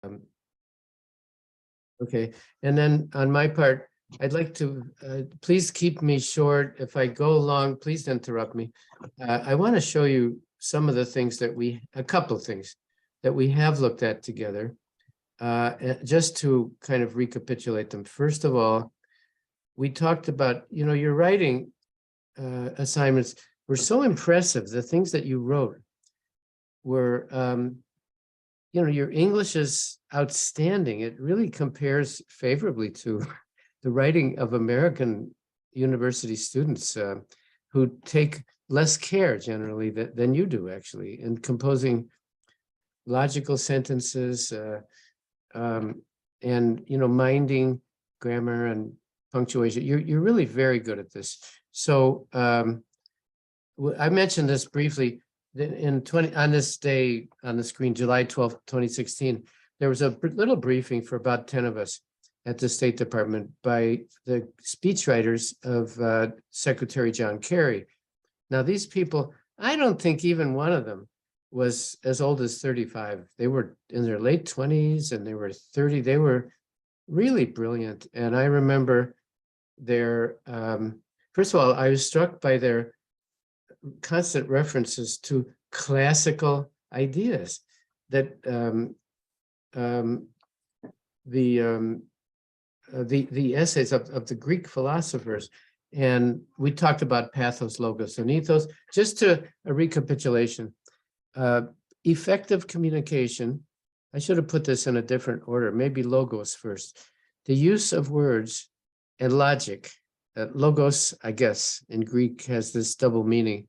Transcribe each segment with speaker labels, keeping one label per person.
Speaker 1: Um, okay, and then on my part, I'd like to please keep me short. If I go long, please interrupt me. I want to show you some of the things that a couple of things that we have looked at together, just to kind of recapitulate them. First of all, we talked about, your writing assignments were so impressive. The things that you wrote were, your English is outstanding. It really compares favorably to the writing of American university students who take less care generally than you do, actually, in composing logical sentences and, minding grammar and punctuation. You're really very good at this. So I mentioned this briefly on this day on the screen, July 12th, 2016, there was a little briefing for about 10 of us at the State Department by the speechwriters of Secretary John Kerry. Now, these people, I don't think even one of them was as old as 35. They were in their late 20s and they were 30. They were really brilliant. And I remember first of all, I was struck by their constant references to classical ideas that the essays of the Greek philosophers. And we talked about pathos, logos, and ethos. Just to a recapitulation, effective communication, I should have put this in a different order, maybe logos first. The use of words and logic. Logos, I guess, in Greek has this double meaning.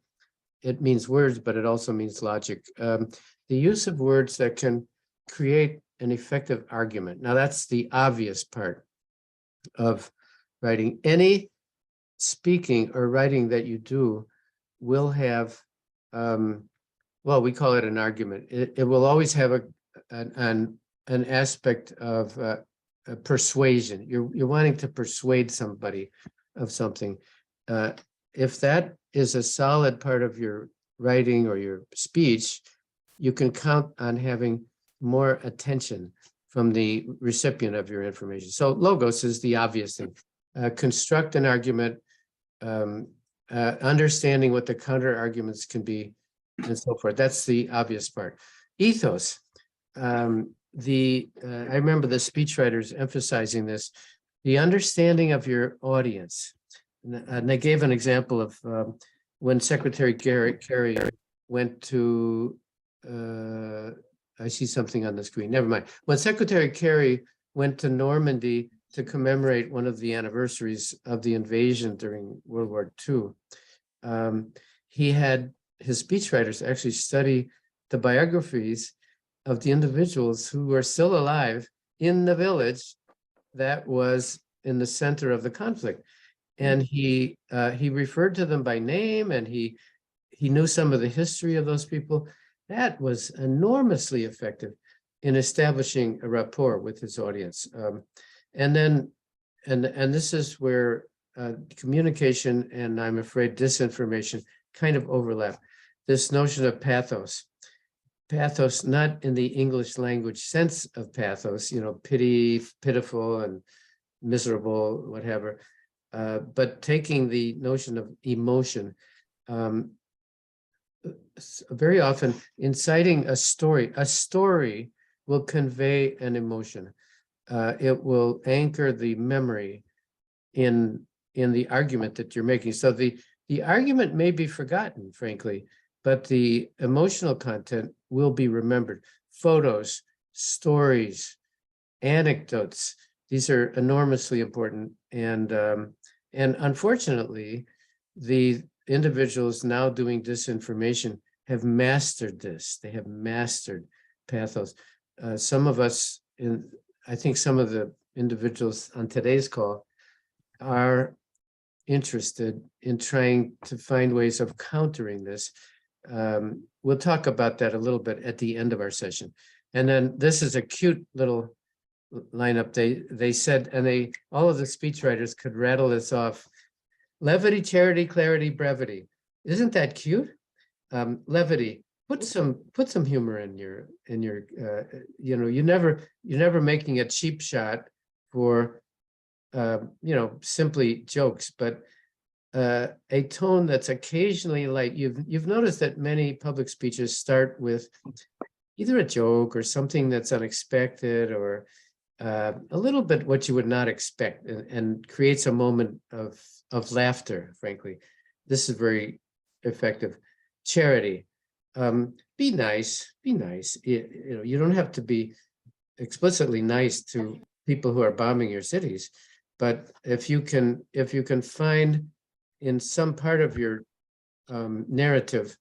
Speaker 1: It means words, but it also means logic. The use of words that can create an effective argument. Now, that's the obvious part of writing. Any speaking or writing that you do will have, well, we call it an argument. It will always have an aspect of persuasion. You're wanting to persuade somebody of something. If that is a solid part of your writing or your speech, you can count on having more attention from the recipient of your information. So logos is the obvious thing. Construct an argument, understanding what the counter arguments can be, and so forth. That's the obvious part. Ethos. I remember the speechwriters emphasizing this, the understanding of your audience. And they gave an example of when Secretary Kerry went to, I see something on the screen, never mind. When Secretary Kerry went to Normandy to commemorate one of the anniversaries of the invasion during World War II, he had his speechwriters actually study the biographies of the individuals who were still alive in the village that was in the center of the conflict. And he referred to them by name, and he knew some of the history of those people. That was enormously effective in establishing a rapport with his audience. And this is where communication and, I'm afraid, disinformation kind of overlap. This notion of pathos. Pathos, not in the English language sense of pathos, pity, pitiful, and miserable, whatever, but taking the notion of emotion. Very often inciting a story will convey an emotion. It will anchor the memory in the argument that you're making. So the argument may be forgotten, frankly, but the emotional content will be remembered. Photos, stories, anecdotes, these are enormously important. And unfortunately, the individuals now doing disinformation have mastered this. They have mastered pathos. Some of us, I think some of the individuals on today's call are interested in trying to find ways of countering this. We'll talk about that a little bit at the end of our session. And then this is a cute little lineup. They said, and all of the speechwriters could rattle this off: levity, charity, clarity, brevity. Isn't that cute? Levity, put some humor in your you're never making a cheap shot for simply jokes, but a tone that's occasionally light. You've noticed that many public speeches start with either a joke or something that's unexpected, or a little bit what you would not expect, and creates a moment of laughter. Frankly, this is very effective. Charity. Be nice. Be nice. You don't have to be explicitly nice to people who are bombing your cities, but if you can find in some part of your narrative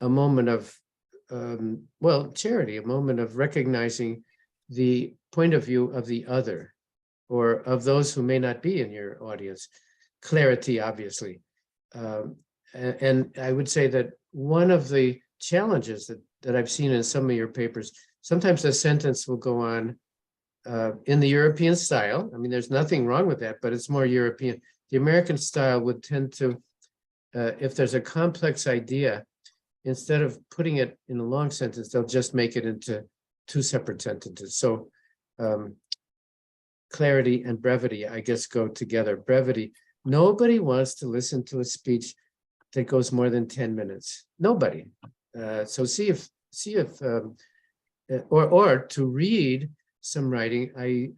Speaker 1: a moment of charity, a moment of recognizing the point of view of the other, or of those who may not be in your audience. Clarity, obviously. And I would say that one of the challenges that I've seen in some of your papers, sometimes a sentence will go on in the European style. I mean, there's nothing wrong with that, but it's more European. The American style would tend to, if there's a complex idea, instead of putting it in a long sentence, they'll just make it into two separate sentences. So clarity and brevity, I guess, go together. Brevity. Nobody wants to listen to a speech that goes more than 10 minutes. Nobody. So see if or to read some writing.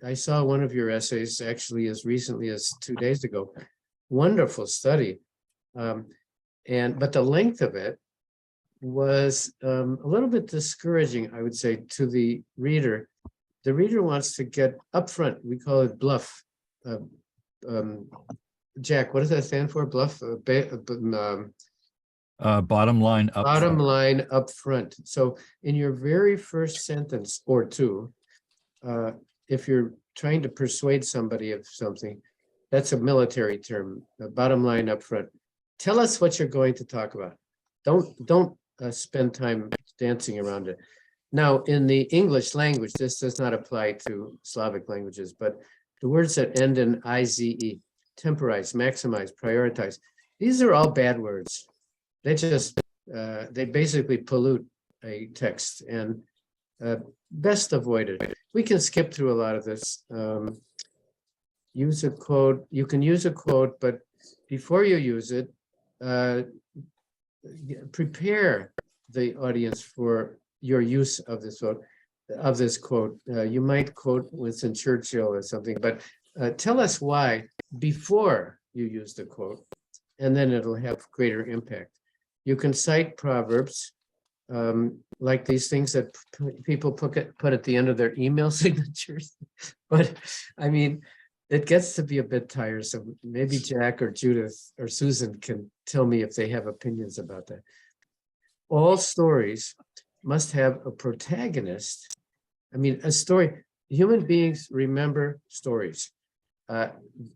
Speaker 1: I saw one of your essays actually as recently as 2 days ago. Wonderful study. But the length of it was a little bit discouraging, I would say, to the reader. The reader wants to get upfront. We call it bluff. Jack, what does that stand for? Bluff?
Speaker 2: Bottom line up
Speaker 1: Bottom
Speaker 2: front.
Speaker 1: line up front. So in your very first sentence or two, if you're trying to persuade somebody of something, that's a military term, bottom line up front. Tell us what you're going to talk about. Don't spend time dancing around it. Now, in the English language, this does not apply to Slavic languages, but the words that end in IZE, temporize, maximize, prioritize, these are all bad words. They just, they basically pollute a text, and best avoided. We can skip through a lot of this. Use a quote. You can use a quote, but before you use it, prepare the audience for your use of this quote. You might quote Winston Churchill or something, but tell us why before you use the quote, and then it'll have greater impact. You can cite proverbs, like these things that people put at the end of their email signatures. But I mean, it gets to be a bit tiresome. Maybe Jack or Judith or Susan can tell me if they have opinions about that. All stories must have a protagonist. I mean, a story, human beings remember stories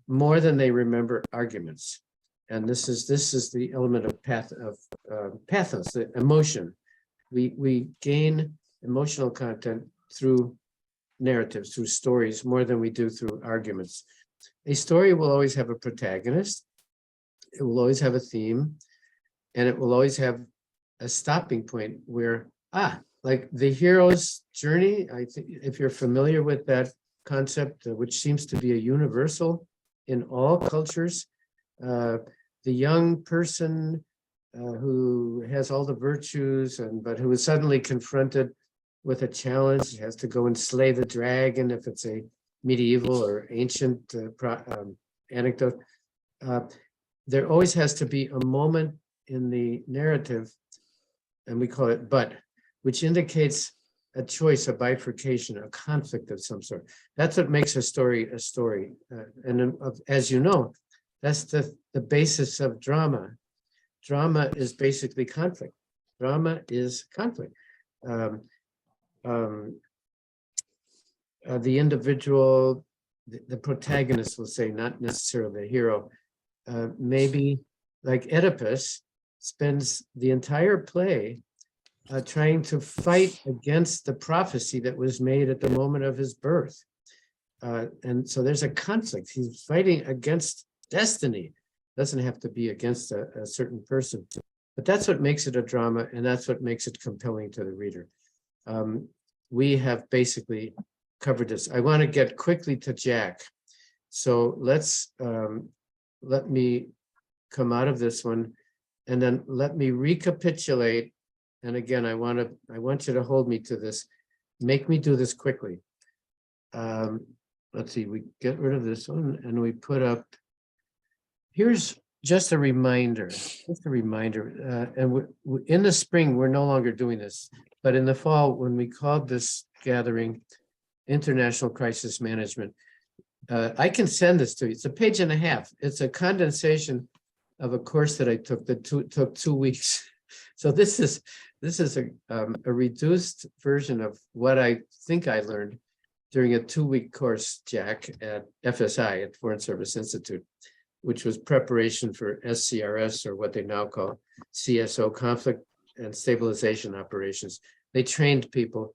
Speaker 1: more than they remember arguments. And this is the element of pathos, the emotion. We gain emotional content through narratives, through stories, more than we do through arguments. A story will always have a protagonist. It will always have a theme, and it will always have a stopping point where, like the hero's journey. I think if you're familiar with that concept, which seems to be a universal in all cultures, the young person who has all the virtues, but who is suddenly confronted with a challenge, has to go and slay the dragon, if it's a medieval or ancient anecdote. There always has to be a moment in the narrative, and we call it but, which indicates a choice, a bifurcation, a conflict of some sort. That's what makes a story a story. As you know, that's the basis of drama. Drama is basically conflict. Drama is conflict. The individual, the protagonist, will say, not necessarily the hero, maybe like Oedipus spends the entire play trying to fight against the prophecy that was made at the moment of his birth. And so there's a conflict. He's fighting against destiny. Doesn't have to be against a certain person. But that's what makes it a drama, and that's what makes it compelling to the reader. We have basically covered this. I want to get quickly to Jack. So let me come out of this one, and then let me recapitulate. And again, I want you to hold me to this. Make me do this quickly. Let's see, we get rid of this one and we put up, here's just a reminder, and in the spring, we're no longer doing this, but in the fall, when we called this gathering International Crisis Management, I can send this to you. It's a page and a half. It's a condensation of a course that I took that took 2 weeks. So this is a reduced version of what I think I learned during a 2-week course, Jack, at FSI, at Foreign Service Institute, which was preparation for SCRS, or what they now call CSO, Conflict and Stabilization Operations. They trained people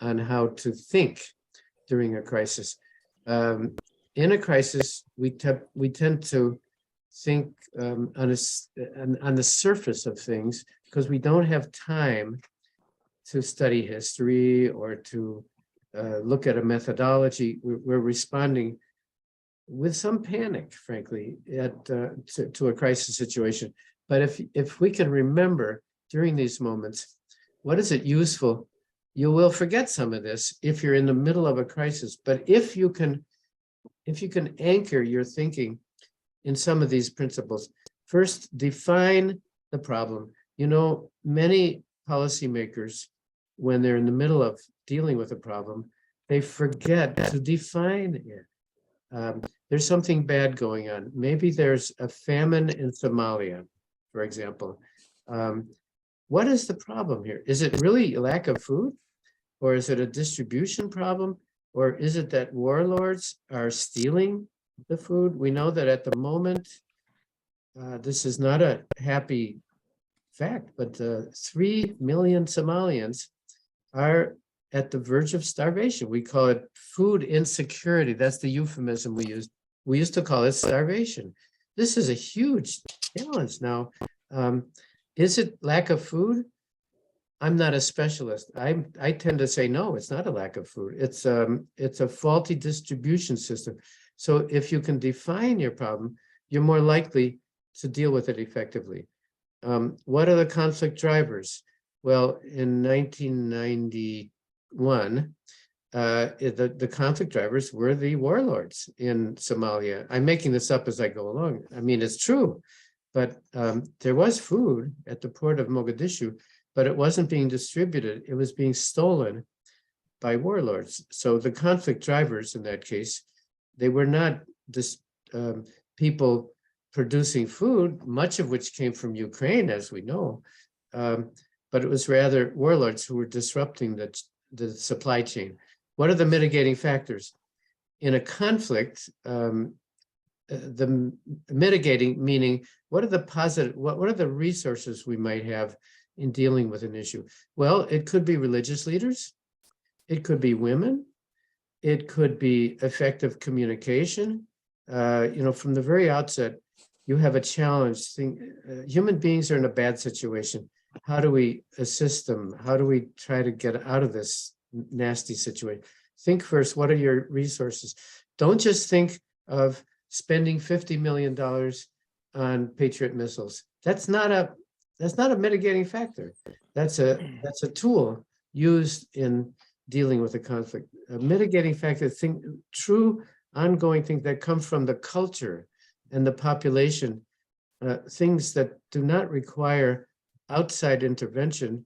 Speaker 1: on how to think during a crisis. In a crisis, we tend to think on the surface of things because we don't have time to study history or to look at a methodology. We're responding with some panic, frankly, to a crisis situation. But if we can remember during these moments, what is it useful? You will forget some of this if you're in the middle of a crisis. But if you can anchor your thinking in some of these principles, first define the problem. You know, many policymakers, when they're in the middle of dealing with a problem, they forget to define it. There's something bad going on. Maybe there's a famine in Somalia, for example. What is the problem here? Is it really a lack of food? Or is it a distribution problem? Or is it that warlords are stealing the food? We know that at the moment, this is not a happy fact, but 3 million Somalians are at the verge of starvation. We call it food insecurity. That's the euphemism we used. We used to call it starvation. This is a huge challenge now. Is it lack of food? I'm not a specialist. I tend to say, no, it's not a lack of food. It's a faulty distribution system. So if you can define your problem, you're more likely to deal with it effectively. What are the conflict drivers? Well, in 1991, the conflict drivers were the warlords in Somalia. I'm making this up as I go along. I mean, it's true, but there was food at the port of Mogadishu, but it wasn't being distributed. It was being stolen by warlords. So the conflict drivers in that case, they were not just people producing food, much of which came from Ukraine, as we know, but it was rather warlords who were disrupting the supply chain. What are the mitigating factors? In a conflict, the mitigating meaning, what are the positive, what are the resources we might have in dealing with an issue? Well, it could be religious leaders, it could be women, it could be effective communication. From the very outset, you have a challenge. Human beings are in a bad situation. How do we assist them? How do we try to get out of this nasty situation? Think first, what are your resources? Don't just think of spending $50 million on Patriot missiles. That's not a mitigating factor. That's a tool used in dealing with a conflict. A mitigating factor, true ongoing things that come from the culture and the population, things that do not require outside intervention,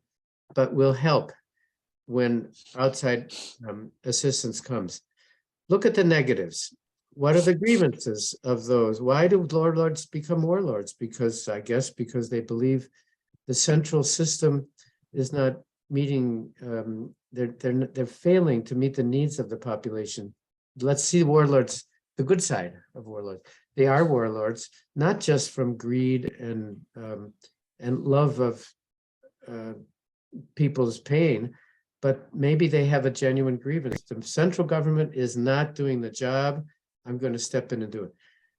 Speaker 1: but will help when outside assistance comes. Look at the negatives. What are the grievances of those? Why do warlords become warlords? Because they believe the central system is not meeting, they're failing to meet the needs of the population. Let's see warlords, the good side of warlords. They are warlords, not just from greed and love of people's pain, but maybe they have a genuine grievance. The central government is not doing the job. I'm going to step in and do it.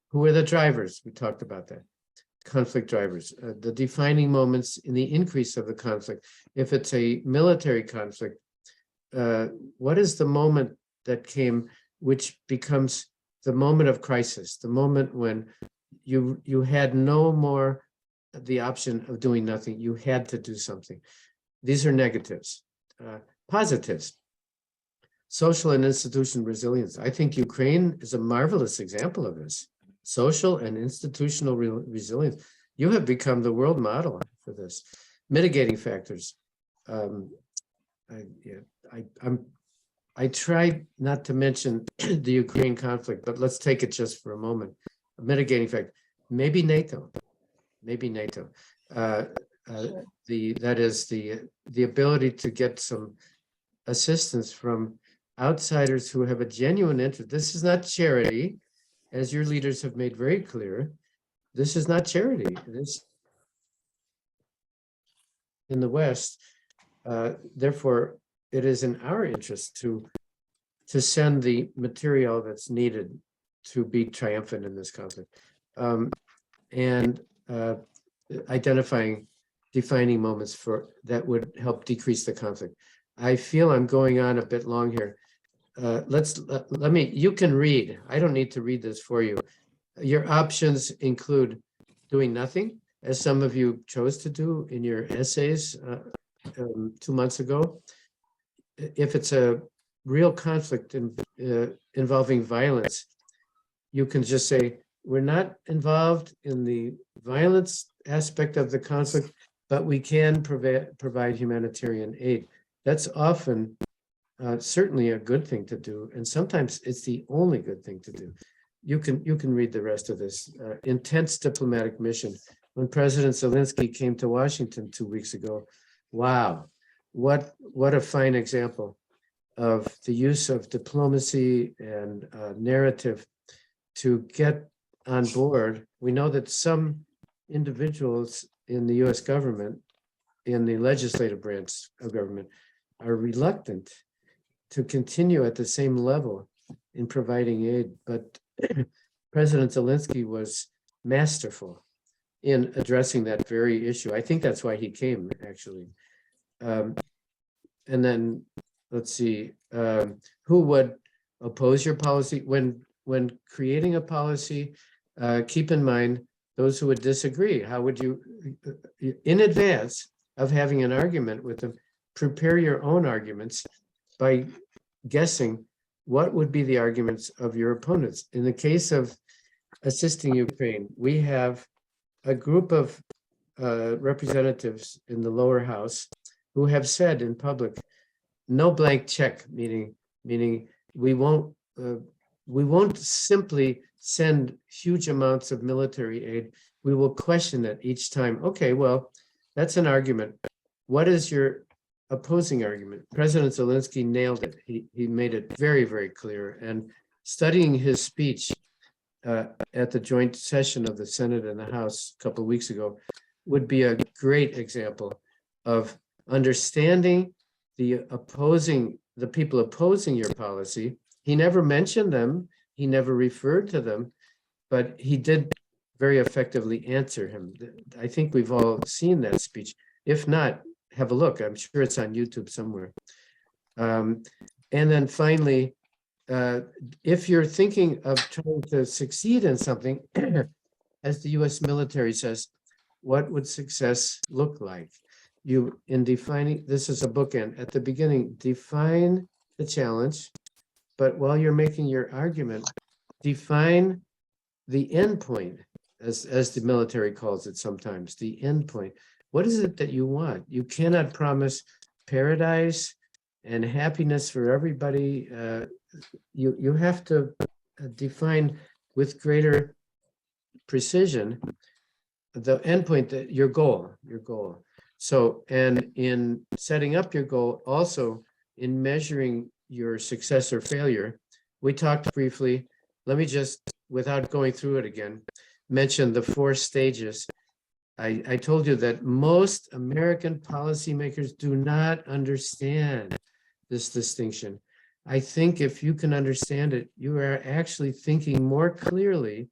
Speaker 1: Who are the drivers? We talked about that. conflict drivers, the defining moments in the increase of the conflict. If it's a military conflict, what is the moment that came, which becomes the moment of crisis, the moment when you had no more the option of doing nothing, you had to do something. These are negatives. Positives, social and institutional resilience. I think Ukraine is a marvelous example of this. Social and institutional resilience. You have become the world model for this. Mitigating factors. I tried not to mention the Ukraine conflict, but let's take it just for a moment. A mitigating factor, maybe NATO, that is the ability to get some assistance from outsiders who have a genuine interest. This is not charity, as your leaders have made very clear. This is not charity. This in the West. Therefore, it is in our interest to send the material that's needed to be triumphant in this conflict, and defining moments for that would help decrease the conflict. I feel I'm going on a bit long here. Let me, you can read. I don't need to read this for you. Your options include doing nothing, as some of you chose to do in your essays 2 months ago. If it's a real conflict involving violence, you can just say, we're not involved in the violence aspect of the conflict, but we can provide humanitarian aid. That's often certainly a good thing to do, and sometimes it's the only good thing to do. You can read the rest of this. Intense diplomatic mission. When President Zelensky came to Washington 2 weeks ago, wow, what a fine example of the use of diplomacy and narrative to get on board. We know that some individuals in the US government, in the legislative branch of government, are reluctant to continue at the same level in providing aid. But President Zelensky was masterful in addressing that very issue. I think that's why he came, actually. And then, let's see, who would oppose your policy? When creating a policy, keep in mind those who would disagree. How would you, in advance of having an argument with them, prepare your own arguments by guessing what would be the arguments of your opponents. In the case of assisting Ukraine, we have a group of representatives in the lower house who have said in public, no blank check, meaning we won't simply send huge amounts of military aid. We will question it each time. Okay, well, that's an argument. What is your opposing argument? President Zelensky nailed it. He made it very, very clear. And studying his speech at the joint session of the Senate and the House a couple of weeks ago would be a great example of understanding the people opposing your policy. He never mentioned them. He never referred to them, but he did very effectively answer him. I think we've all seen that speech. If not, have a look. I'm sure it's on YouTube somewhere. And then finally, if you're thinking of trying to succeed in something, as the US military says, what would success look like? You, in defining, this is a bookend. At the beginning, define the challenge, but while you're making your argument, define the end point, as the military calls it sometimes, the end point. What is it that you want? You cannot promise paradise and happiness for everybody. You have to define with greater precision the endpoint, that your goal. So, and in setting up your goal, also in measuring your success or failure, we talked briefly, let me just, without going through it again, mention the 4 stages. I told you that most American policymakers do not understand this distinction. I think if you can understand it, you are actually thinking more clearly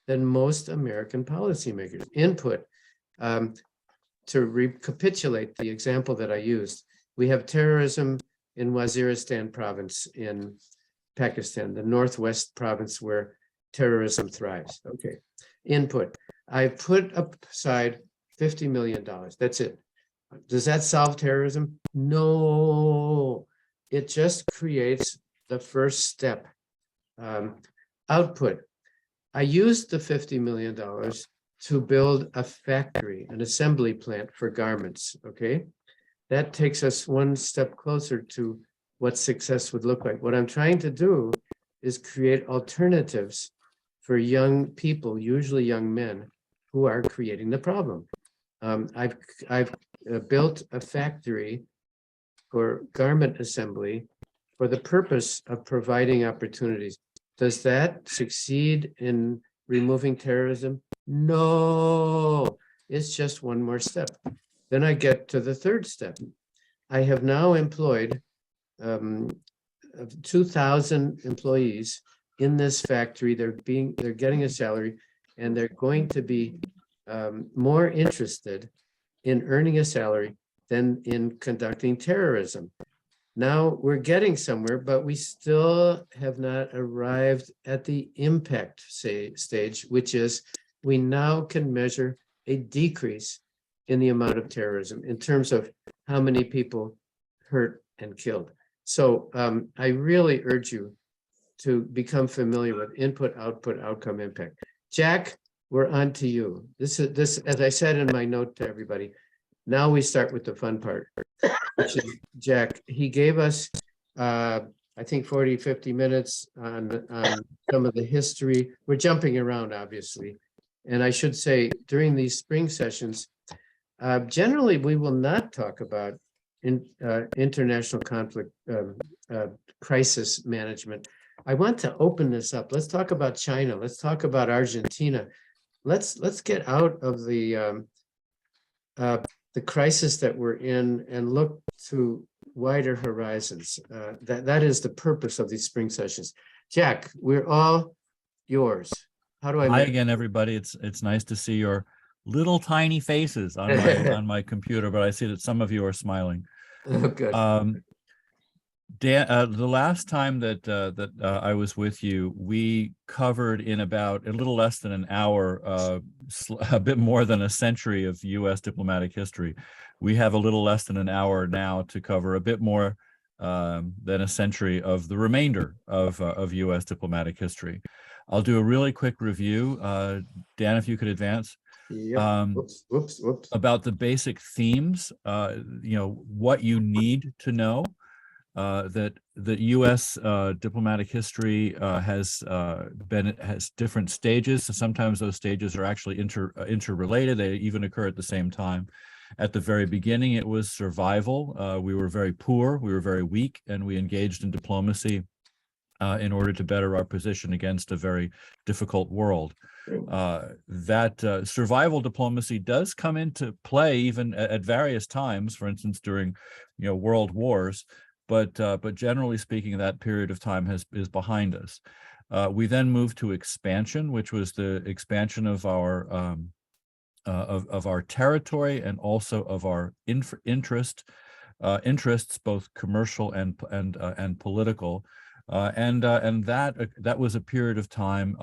Speaker 1: than most American policymakers. Input. To recapitulate the example that I used, we have terrorism in Waziristan province in Pakistan, the northwest province where terrorism thrives. Okay. Input. I put aside $50 million. That's it. Does that solve terrorism? No. It just creates the first step. Output. I used the $50 million to build a factory, an assembly plant for garments, okay? That takes us one step closer to what success would look like. What I'm trying to do is create alternatives for young people, usually young men, who are creating the problem. I've built a factory for garment assembly for the purpose of providing opportunities. Does that succeed in removing terrorism? No, it's just one more step. Then I get to the third step. I have now employed 2,000 employees in this factory. They're getting a salary, and they're going to be more interested in earning a salary than in conducting terrorism. Now we're getting somewhere, but we still have not arrived at the impact stage, which is we now can measure a decrease in the amount of terrorism in terms of how many people hurt and killed. So I really urge you to become familiar with input, output, outcome, impact. Jack, we're on to you. This, as I said in my note to everybody, now we start with the fun part, which is Jack. He gave us, I think 40, 50 minutes on some of the history. We're jumping around, obviously. And I should say, during these spring sessions, generally, we will not talk about international conflict crisis management. I want to open this up. Let's talk about China. Let's talk about Argentina. Let's get out of the crisis that we're in and look to wider horizons. That is the purpose of these spring sessions. Jack, we're all yours. How do I?
Speaker 2: Hi again, everybody. It's nice to see your little tiny faces on my on my computer, but I see that some of you are smiling.
Speaker 1: Oh, good.
Speaker 2: Dan, the last time that I was with you, we covered in about a little less than an hour, a bit more than a century of U.S. diplomatic history. We have a little less than an hour now to cover a bit more than a century of the remainder of U.S. diplomatic history. I'll do a really quick review. Dan, if you could advance.
Speaker 1: Yep. Whoops.
Speaker 2: About the basic themes, what you need to know. That U.S. Diplomatic history has different stages. So sometimes those stages are actually interrelated. They even occur at the same time. At the very beginning, it was survival. We were very poor, we were very weak, and we engaged in diplomacy in order to better our position against a very difficult world. That survival diplomacy does come into play even at various times, for instance, during world wars. But generally speaking, that period of time is behind us. We then moved to expansion, which was the expansion of our territory and also of our interests, both commercial and political. And that was a period of time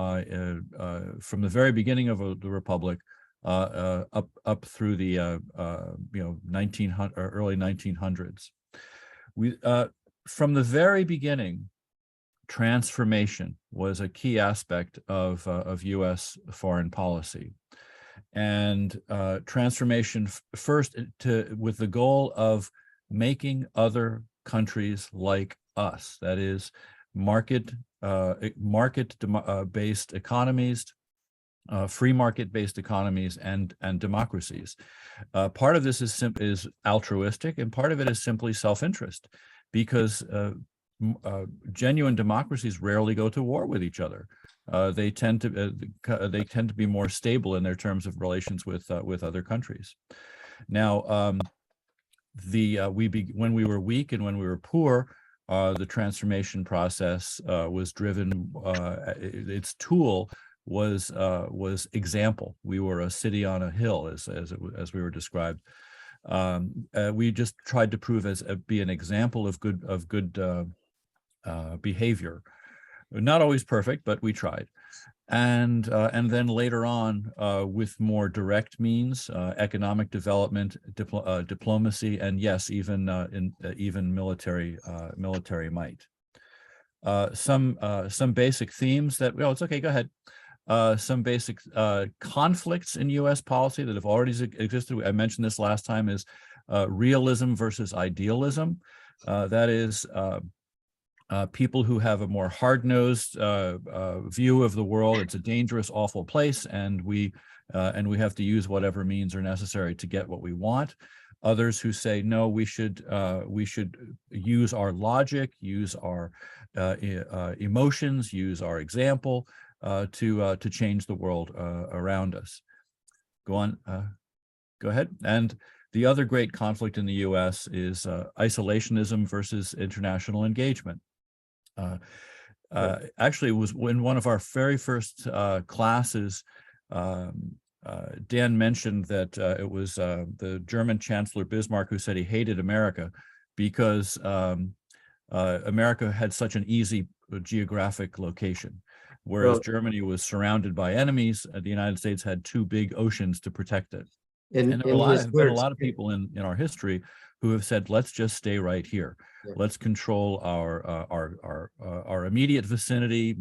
Speaker 2: from the very beginning of the Republic up through the early 1900s. From the very beginning, transformation was a key aspect of U.S. foreign policy, and transformation first with the goal of making other countries like us. That is, market-based economies, free market-based economies, and democracies. Part of this is altruistic, and part of it is simply self-interest, because genuine democracies rarely go to war with each other. They tend to be more stable in their terms of relations with other countries. Now, when we were weak and when we were poor, the transformation process was driven. Its tool was example. We were a city on a hill, as we were described. We just tried to prove be an example of good behavior. Not always perfect, but we tried. And then later on, with more direct means, economic development, diplomacy, and yes, even military might. Some basic themes that, oh, it's okay, go ahead. Some basic conflicts in U.S. policy that have already existed. I mentioned this last time, is realism versus idealism. That is, people who have a more hard-nosed view of the world. It's a dangerous, awful place, and we have to use whatever means are necessary to get what we want. Others who say, no, we should use our logic, use our emotions, use our example to change the world around us. Go on, go ahead. And the other great conflict in the U.S. is isolationism versus international engagement. Actually, it was in one of our very first classes, Dan mentioned that it was the German Chancellor Bismarck who said he hated America because America had such an easy geographic location, whereas Germany was surrounded by enemies. The United States had two big oceans to protect it. And there have been a lot of people in our history who have said, let's just stay right here. Yeah. Let's control our immediate vicinity,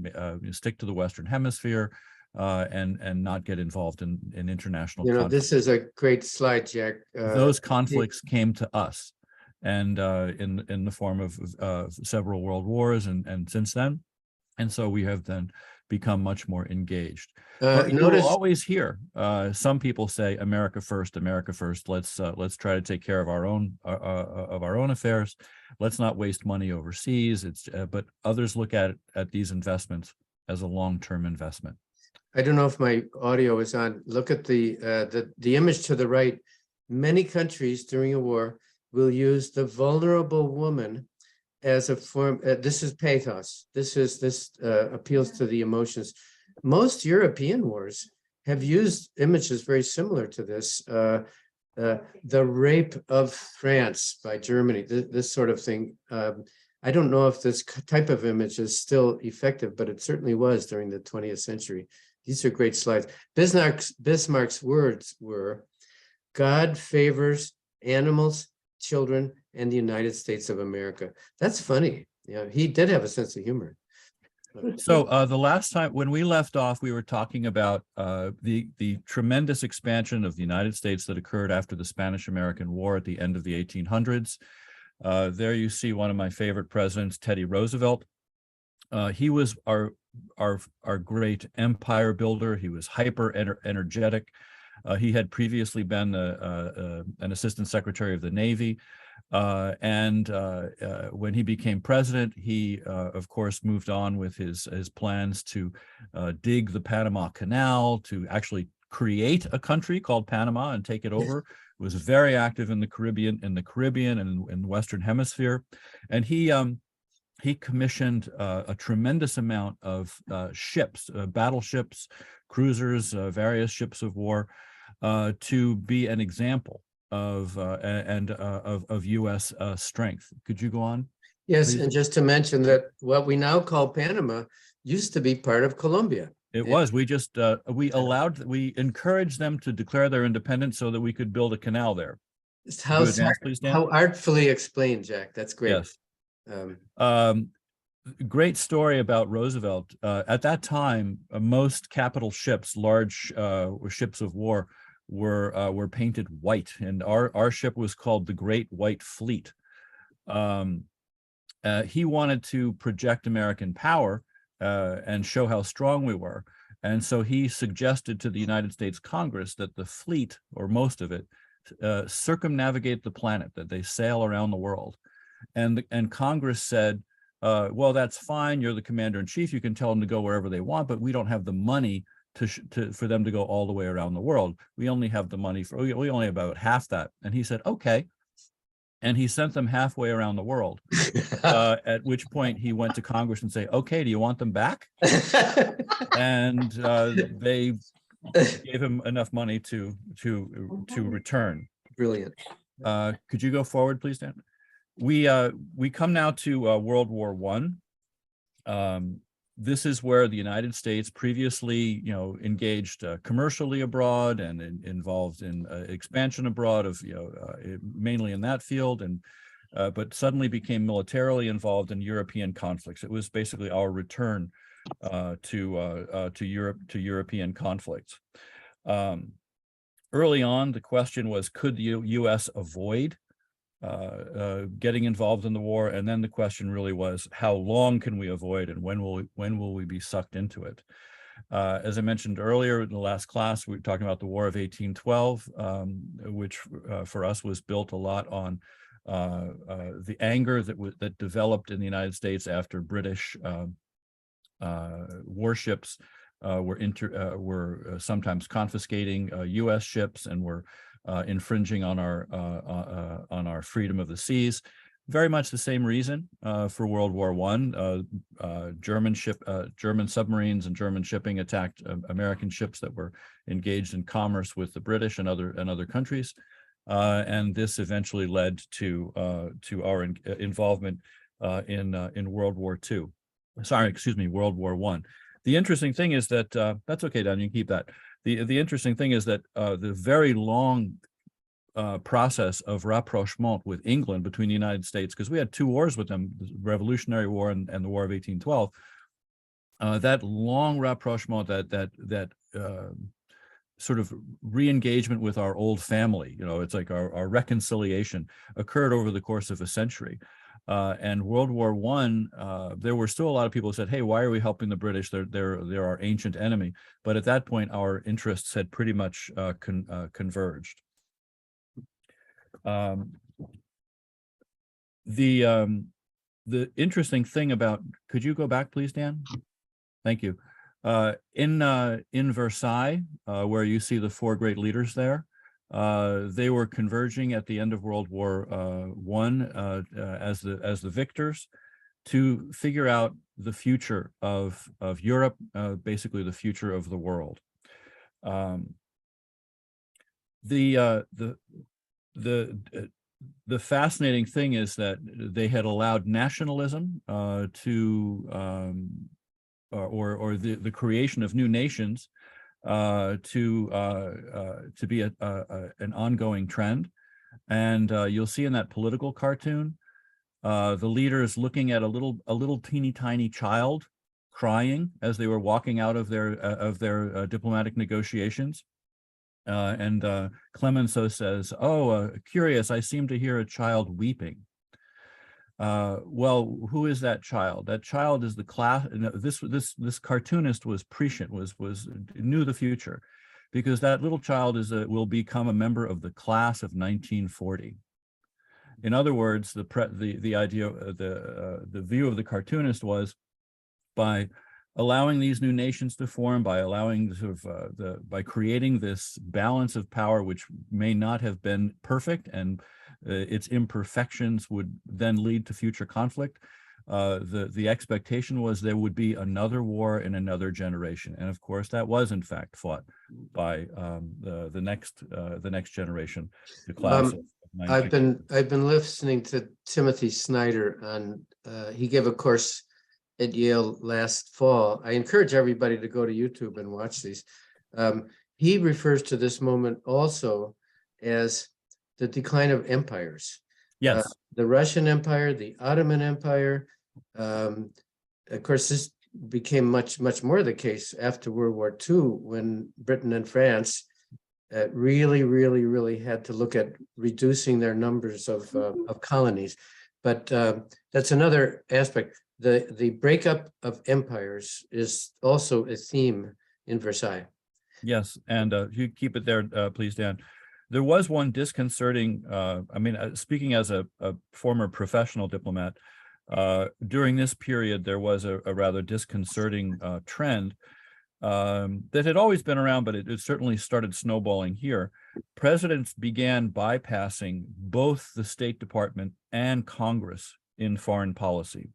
Speaker 2: stick to the Western Hemisphere, and not get involved in international conflicts.
Speaker 1: This is a great slide, Jack.
Speaker 2: Those conflicts came to us, and in the form of several world wars, and since then, and so we have then become much more engaged. But you will always hear some people say, "America first, America first. Let's try to take care of our own affairs. Let's not waste money overseas." But others look at these investments as a long-term investment.
Speaker 1: I don't know if my audio is on. Look at the image to the right. Many countries during a war will use the vulnerable woman as a form. This is pathos. This appeals to the emotions. Most European wars have used images very similar to this. The rape of France by Germany, this sort of thing. I don't know if this type of image is still effective, but it certainly was during the 20th century. These are great slides. Bismarck's words were, "God favors animals, children, and the United States of America." That's funny. Yeah, he did have a sense of humor.
Speaker 2: So the last time when we left off, we were talking about the tremendous expansion of the United States that occurred after the Spanish-American War at the end of the 1800s. There you see one of my favorite presidents, Teddy Roosevelt. He was our great empire builder. He was hyper energetic. He had previously been an assistant secretary of the Navy. And when he became president, he, of course, moved on with his plans to dig the Panama Canal, to actually create a country called Panama and take it over. Was very active in the Caribbean and in the Western Hemisphere. And he commissioned a tremendous amount of ships, battleships, cruisers, various ships of war, to be an example of U.S. strength. Could you go on?
Speaker 1: Yes,
Speaker 2: please?
Speaker 1: And just to mention that what we now call Panama used to be part of Colombia.
Speaker 2: It was. We just we encouraged them to declare their independence so that we could build a canal there.
Speaker 1: How artfully explained, Jack. That's great.
Speaker 2: Yes. Great story about Roosevelt. At that time, most capital ships, large ships of war, were painted white, and our ship was called the Great White Fleet. He wanted to project American power and show how strong we were, and so he suggested to the United States Congress that the fleet, or most of it, circumnavigate the planet, that they sail around the world. And Congress said, well, that's fine. You're the commander-in-chief. You can tell them to go wherever they want, but we don't have the money for them to go all the way around the world. We only have the money we only have about half that. And he said, okay. and he sent them halfway around the world. At which point he went to Congress and say, "Okay, do you want them back?" And they gave him enough money to return.
Speaker 1: Brilliant.
Speaker 2: Could you go forward, please, Dan? We come now to World War I. This is where the United States, previously, engaged commercially abroad and involved in expansion abroad of, mainly in that field, and but suddenly became militarily involved in European conflicts. It was basically our return to European conflicts. Early on, the question was, could the U.S. avoid getting involved in the war? And then the question really was, how long can we avoid, and when will we be sucked into it? As I mentioned earlier in the last class, we were talking about the War of 1812, which for us was built a lot on the anger that developed in the United States after British warships were sometimes confiscating U.S. ships and were infringing on our freedom of the seas. Very much the same reason for World War I. German submarines and German shipping attacked American ships that were engaged in commerce with the British and other countries, and this eventually led to our involvement in World War II. World War I. The interesting thing is that that's okay, Don. You can keep that. The interesting thing is that the very long process of rapprochement with England between the United States, because we had two wars with them, the Revolutionary War and the War of 1812. That long rapprochement, that sort of re-engagement with our old family, it's like our reconciliation, occurred over the course of a century. And World War I, there were still a lot of people who said, "Hey, why are we helping the British? They're our ancient enemy." But at that point, our interests had pretty much converged. The interesting thing about, could you go back, please, Dan? Thank you. In Versailles, where you see the four great leaders there, they were converging at the end of World War I as the victors to figure out the future of Europe, basically the future of the world. The fascinating thing is that they had allowed nationalism or the creation of new nations to be an ongoing trend. And you'll see in that political cartoon, the leaders looking at a little teeny tiny child crying as they were walking out of their diplomatic negotiations. And Clemenceau says, "Oh, curious, I seem to hear a child weeping." Well, who is that child? That child is the class. This cartoonist was prescient, knew the future, because that little child will become a member of the class of 1940. In other words, the idea, the view of the cartoonist was, by allowing these new nations to form, by allowing by creating this balance of power, which may not have been perfect, and its imperfections would then lead to future conflict. The expectation was there would be another war in another generation, and of course that was in fact fought by the next generation, the class of 19.
Speaker 1: I've been listening to Timothy Snyder on. He gave a course at Yale last fall. I encourage everybody to go to YouTube and watch these. He refers to this moment also as the decline of empires.
Speaker 2: Yes.
Speaker 1: The Russian Empire, the Ottoman Empire. Of course, this became much more the case after World War II, when Britain and France really had to look at reducing their numbers of colonies. But that's another aspect. The breakup of empires is also a theme in Versailles.
Speaker 2: Yes, and you keep it there, please, Dan. There was one disconcerting, speaking as a former professional diplomat, during this period, there was a rather disconcerting trend that had always been around, but it certainly started snowballing here. Presidents began bypassing both the State Department and Congress in foreign policy.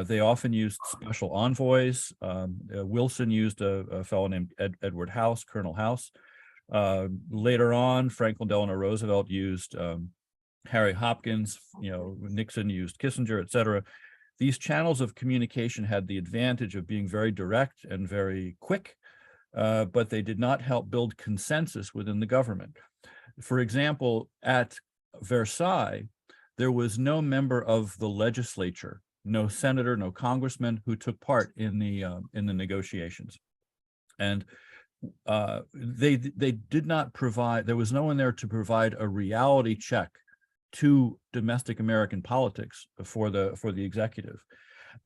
Speaker 2: They often used special envoys. Wilson used a fellow named Edward House, Colonel House. Later on, Franklin Delano Roosevelt used Harry Hopkins, Nixon used Kissinger, et cetera. These channels of communication had the advantage of being very direct and very quick, but they did not help build consensus within the government. For example, at Versailles, there was no member of the legislature, no senator, no congressman who took part in the negotiations. And they did not provide, there was no one there to provide a reality check to domestic American politics for the executive.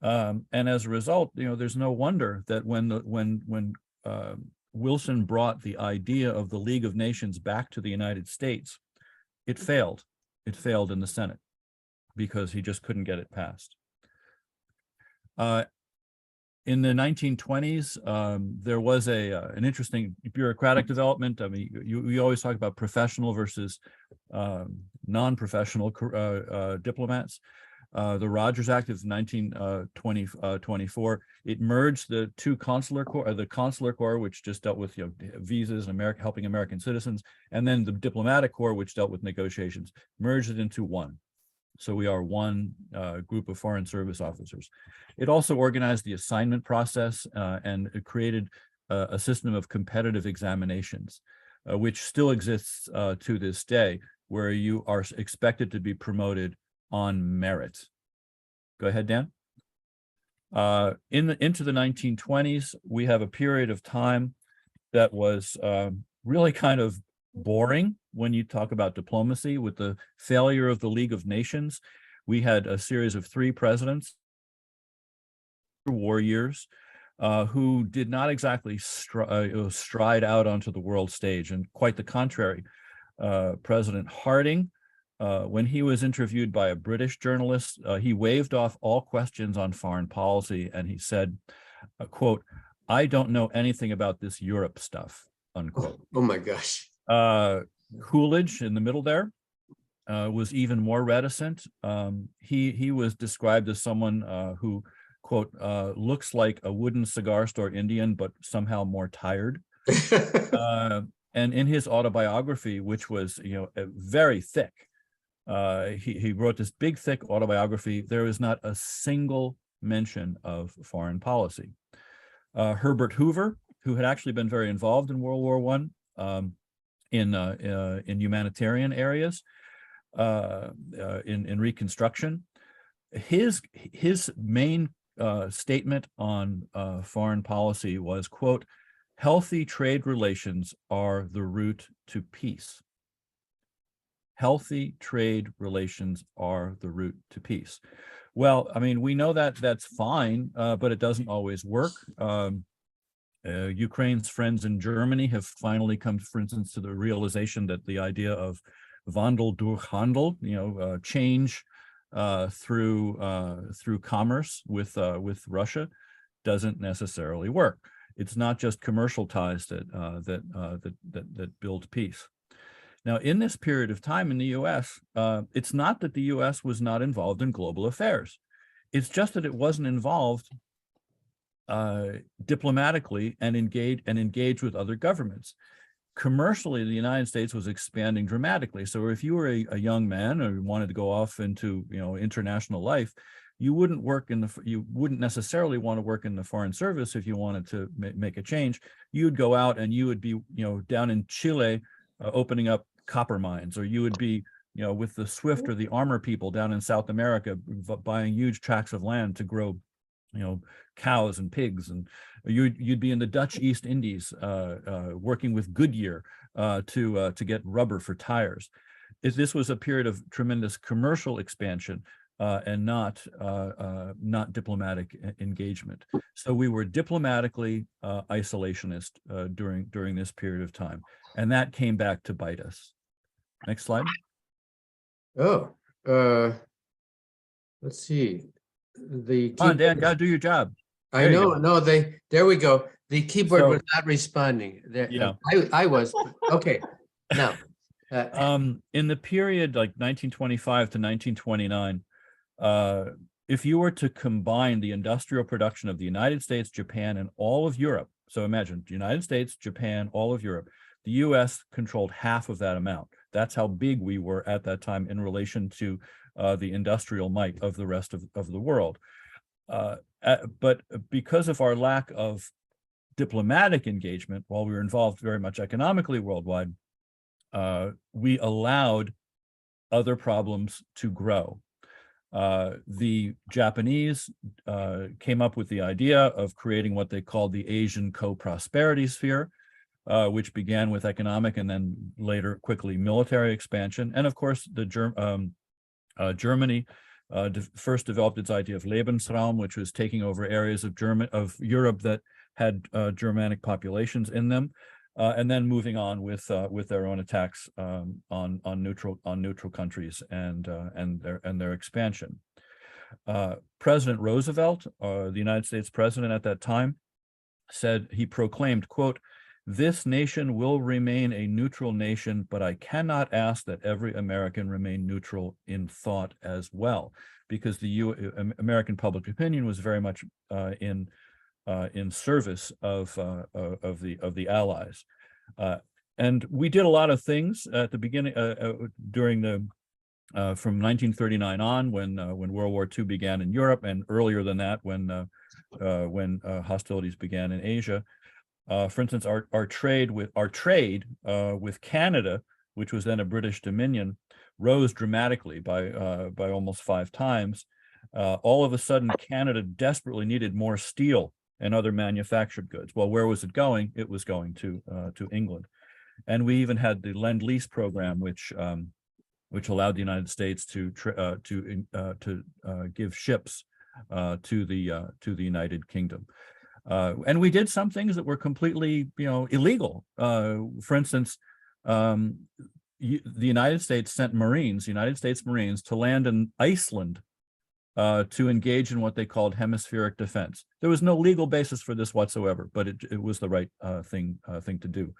Speaker 2: And as a result, there's no wonder that when Wilson brought the idea of the League of Nations back to the United States, it failed. It failed in the Senate because he just couldn't get it passed. In the 1920s, there was an interesting bureaucratic development. I mean, we always talk about professional versus non-professional diplomats. The Rogers Act of 1924, it merged the two consular corps, the consular corps, which just dealt with visas and helping American citizens, and then the diplomatic corps, which dealt with negotiations, merged it into one. So we are one group of foreign service officers. It also organized the assignment process and it created a system of competitive examinations, which still exists to this day, where you are expected to be promoted on merit. Go ahead, Dan. Into the 1920s, we have a period of time that was really kind of boring when you talk about diplomacy. With the failure of the League of Nations, we had a series of 3 presidents, war years, who did not exactly stride out onto the world stage, and quite the contrary. President Harding, when he was interviewed by a British journalist, he waved off all questions on foreign policy, and he said, quote, "I don't know anything about this Europe stuff," unquote.
Speaker 1: Oh my gosh.
Speaker 2: Coolidge, in the middle there, was even more reticent. He was described as someone who, quote, looks like a wooden cigar store Indian, but somehow more tired. And in his autobiography, which was very thick, he wrote this big, thick autobiography. There is not a single mention of foreign policy. Herbert Hoover, who had actually been very involved in World War I, in humanitarian areas, in Reconstruction, his main statement on foreign policy was, quote, "Healthy trade relations are the route to peace." Healthy trade relations are the route to peace. Well, I mean, we know that that's fine, but it doesn't always work. Ukraine's friends in Germany have finally come, for instance, to the realization that the idea of Wandel durch Handel, change through commerce with Russia, doesn't necessarily work. It's not just commercial ties that build peace. Now, in this period of time in the U.S., it's not that the U.S. was not involved in global affairs. It's just that it wasn't involved diplomatically and engage with other governments. Commercially, the United States was expanding dramatically. So if you were a young man or wanted to go off into international life, you wouldn't necessarily want to work in the foreign service if you wanted to make a change. You'd go out and you would be down in Chile opening up copper mines, or you would be with the Swift or the Armor people down in South America buying huge tracts of land to grow cows and pigs, and you'd be in the Dutch East Indies working with Goodyear to get rubber for tires. This was a period of tremendous commercial expansion and not diplomatic engagement. So we were diplomatically isolationist during this period of time, and that came back to bite us. Next slide.
Speaker 1: Oh, let's see.
Speaker 2: Come on, Dan, gotta do your job.
Speaker 1: I know. No, there we go. The keyboard
Speaker 2: So-
Speaker 1: was not responding. There,
Speaker 2: Yeah.
Speaker 1: I was, okay. Now,
Speaker 2: In the period like 1925 to 1929, if you were to combine the industrial production of the United States, Japan, and all of Europe, so imagine the United States, Japan, all of Europe, the US controlled half of that amount. That's how big we were at that time in relation to the industrial might of the rest of the world. But because of our lack of diplomatic engagement, while we were involved very much economically worldwide, we allowed other problems to grow. The Japanese came up with the idea of creating what they called the Asian co-prosperity sphere, which began with economic and then later quickly military expansion. And of course, Germany first developed its idea of Lebensraum, which was taking over areas of Europe that had Germanic populations in them. And then moving on with their own attacks on neutral countries and their expansion. President Roosevelt, the United States president at that time, he proclaimed, quote, "This nation will remain a neutral nation, but I cannot ask that every American remain neutral in thought as well," because the American public opinion was very much in service of the Allies, and we did a lot of things at the beginning during the from 1939 on, when World War II began in Europe, and earlier than that, when hostilities began in Asia. For instance, our trade with Canada, which was then a British dominion, rose dramatically by almost 5 times. All of a sudden, Canada desperately needed more steel and other manufactured goods. Well, where was it going? It was going to England, and we even had the Lend-Lease program, which allowed the United States to give ships to the United Kingdom. And we did some things that were completely, illegal. For instance, the United States sent United States Marines to land in Iceland to engage in what they called hemispheric defense. There was no legal basis for this whatsoever, but it was the right thing to do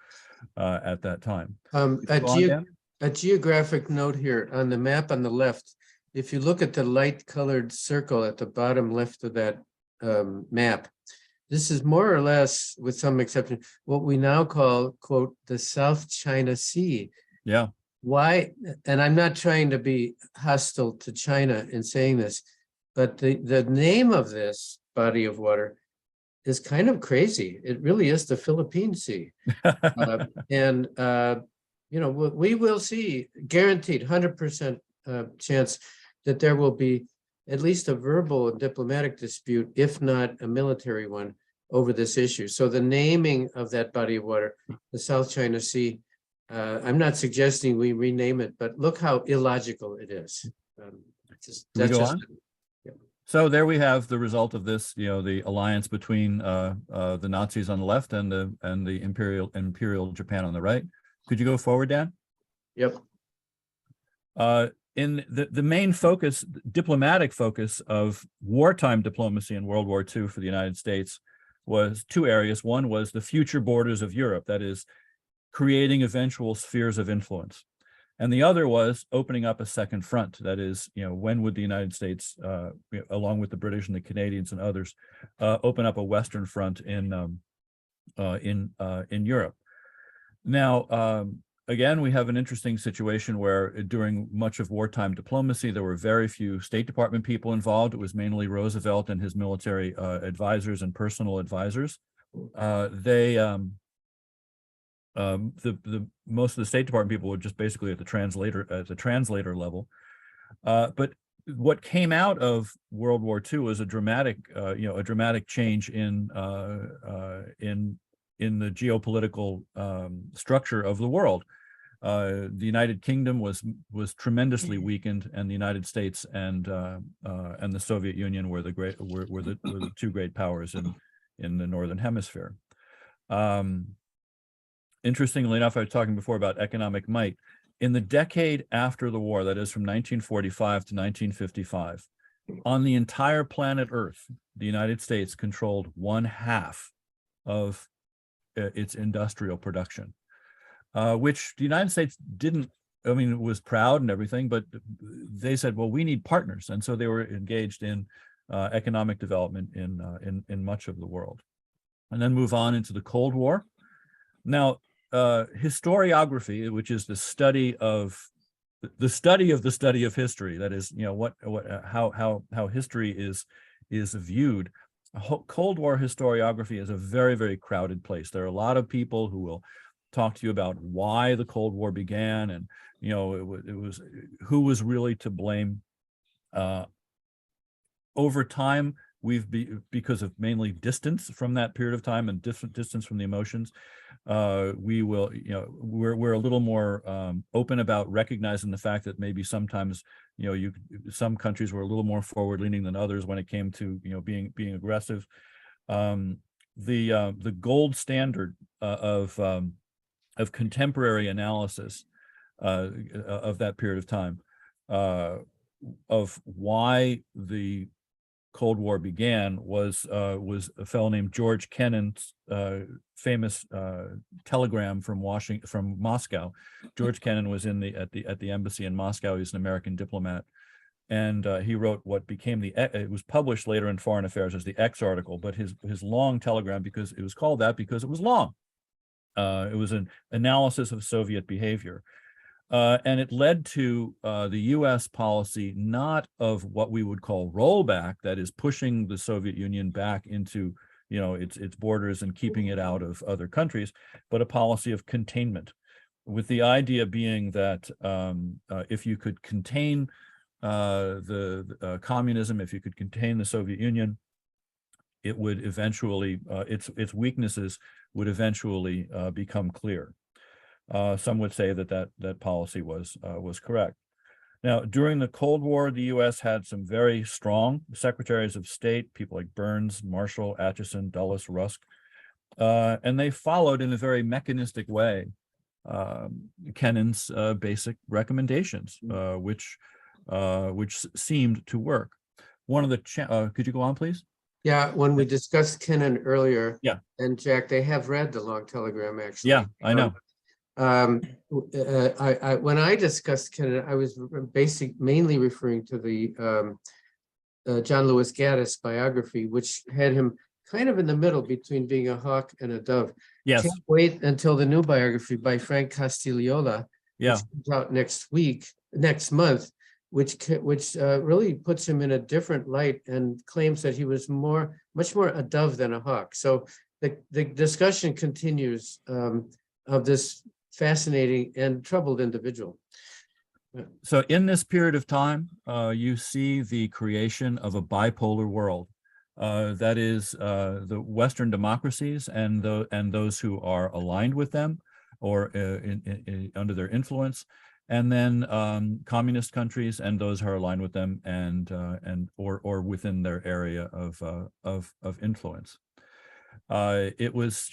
Speaker 2: at that time.
Speaker 1: A geographic note here on the map on the left. If you look at the light colored circle at the bottom left of that map, this is more or less, with some exception, what we now call, quote, the South China Sea.
Speaker 2: Yeah.
Speaker 1: Why? And I'm not trying to be hostile to China in saying this, but the name of this body of water is kind of crazy. It really is the Philippine Sea. We will see, guaranteed 100% chance that there will be at least a verbal and diplomatic dispute, if not a military one, over this issue. So the naming of that body of water, the South China Sea, I'm not suggesting we rename it, but look how illogical it is.
Speaker 2: So there we have the result of this, the alliance between the Nazis on the left and the Imperial Japan on the right. Could you go forward, Dan?
Speaker 1: Yep.
Speaker 2: In the main focus, diplomatic focus of wartime diplomacy in World War II for the United States was 2 areas. One was the future borders of Europe, that is, creating eventual spheres of influence. And the other was opening up a second front. That is, when would the United States, along with the British and the Canadians and others, open up a Western front in Europe? Now, again, we have an interesting situation where during much of wartime diplomacy, there were very few State Department people involved. It was mainly Roosevelt and his military advisors and personal advisors. Most of the State Department people were just basically at the translator level. But what came out of World War II was a dramatic change in the geopolitical structure of the world. The United Kingdom was tremendously weakened, and the United States and the Soviet Union were the 2 great powers in the Northern Hemisphere. Interestingly enough, I was talking before about economic might. In the decade after the war, that is from 1945 to 1955, on the entire planet Earth, the United States controlled 1/2 of its industrial production, which the United States didn't. I mean, it was proud and everything, but they said, well, we need partners. And so they were engaged in economic development in much of the world. And then move on into the Cold War. Now, historiography, which is the study of the study of history, that is, how history is viewed. Cold War historiography is a very, very crowded place. There are a lot of people who will talk to you about why the Cold War began, and it was who was really to blame. Over time, because of mainly distance from that period of time and distance from the emotions, we're a little more open about recognizing the fact that maybe sometimes some countries were a little more forward leaning than others when it came to being aggressive. The gold standard of contemporary analysis of that period of time, of why the Cold War began, was a fellow named George Kennan's famous telegram from Moscow. George Kennan was at the embassy in Moscow. He's an American diplomat, and he wrote what became it was published later in Foreign Affairs as the X article, but his long telegram, because it was called that because it was long. It was an analysis of Soviet behavior. And it led to the U.S. policy, not of what we would call rollback, that is pushing the Soviet Union back into its borders and keeping it out of other countries, but a policy of containment, with the idea being that if you could contain the communism, if you could contain the Soviet Union, it would eventually its weaknesses would eventually become clear. Some would say that policy was correct. Now, during the Cold War, the U.S. had some very strong secretaries of state, people like Burns, Marshall, Atchison, Dulles, Rusk, and they followed in a very mechanistic way Kennan's basic recommendations, which seemed to work. One of the could you go on, please?
Speaker 1: Yeah, when we discussed Kennan earlier,
Speaker 2: yeah,
Speaker 1: and Jack, they have read the long telegram, actually.
Speaker 2: Yeah, I know.
Speaker 1: When I discussed Kennan, I was mainly referring to the John Lewis Gaddis biography, which had him kind of in the middle between being a hawk and a dove.
Speaker 2: Yes.
Speaker 1: Can't wait until the new biography by Frank Castigliola, which comes out next month, which really puts him in a different light and claims that he was much more a dove than a hawk. So the discussion continues of this fascinating and troubled individual.
Speaker 2: So in this period of time, you see the creation of a bipolar world. That is the Western democracies and those who are aligned with them or under their influence, and then communist countries and those who are aligned with them or within their area of influence. It was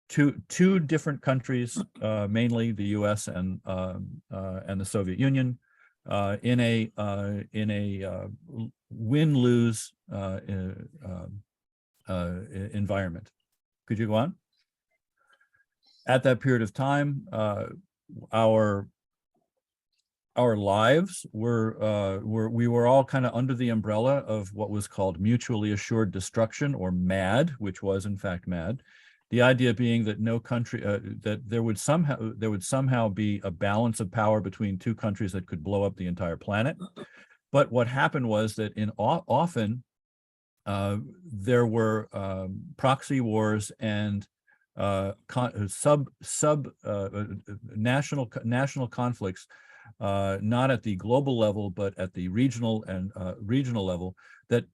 Speaker 2: two different countries, mainly the U.S. and the Soviet Union, in a win-lose environment. Could you go on? At that period of time, our lives we were all kind of under the umbrella of what was called mutually assured destruction, or MAD, which was in fact MAD. The idea being that no country, that there would somehow be a balance of power between two countries that could blow up the entire planet. But what happened was that often there were proxy wars and national conflicts, not at the global level, but at the regional level, that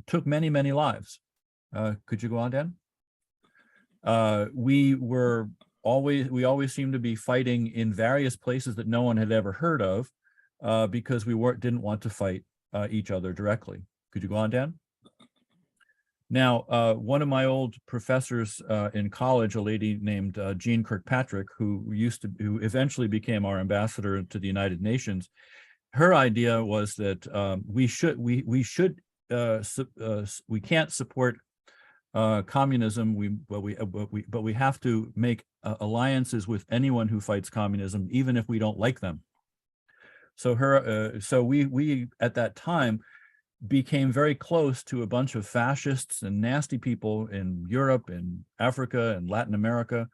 Speaker 2: took many lives. Could you go on, Dan? We always seemed to be fighting in various places that no one had ever heard of, because we didn't want to fight each other directly. Could you go on, Dan? Now, one of my old professors in college, a lady named Jean Kirkpatrick, who eventually became our ambassador to the United Nations, her idea was that we can't support communism, but we have to make alliances with anyone who fights communism, even if we don't like them. So we at that time became very close to a bunch of fascists and nasty people in Europe and Africa and Latin America,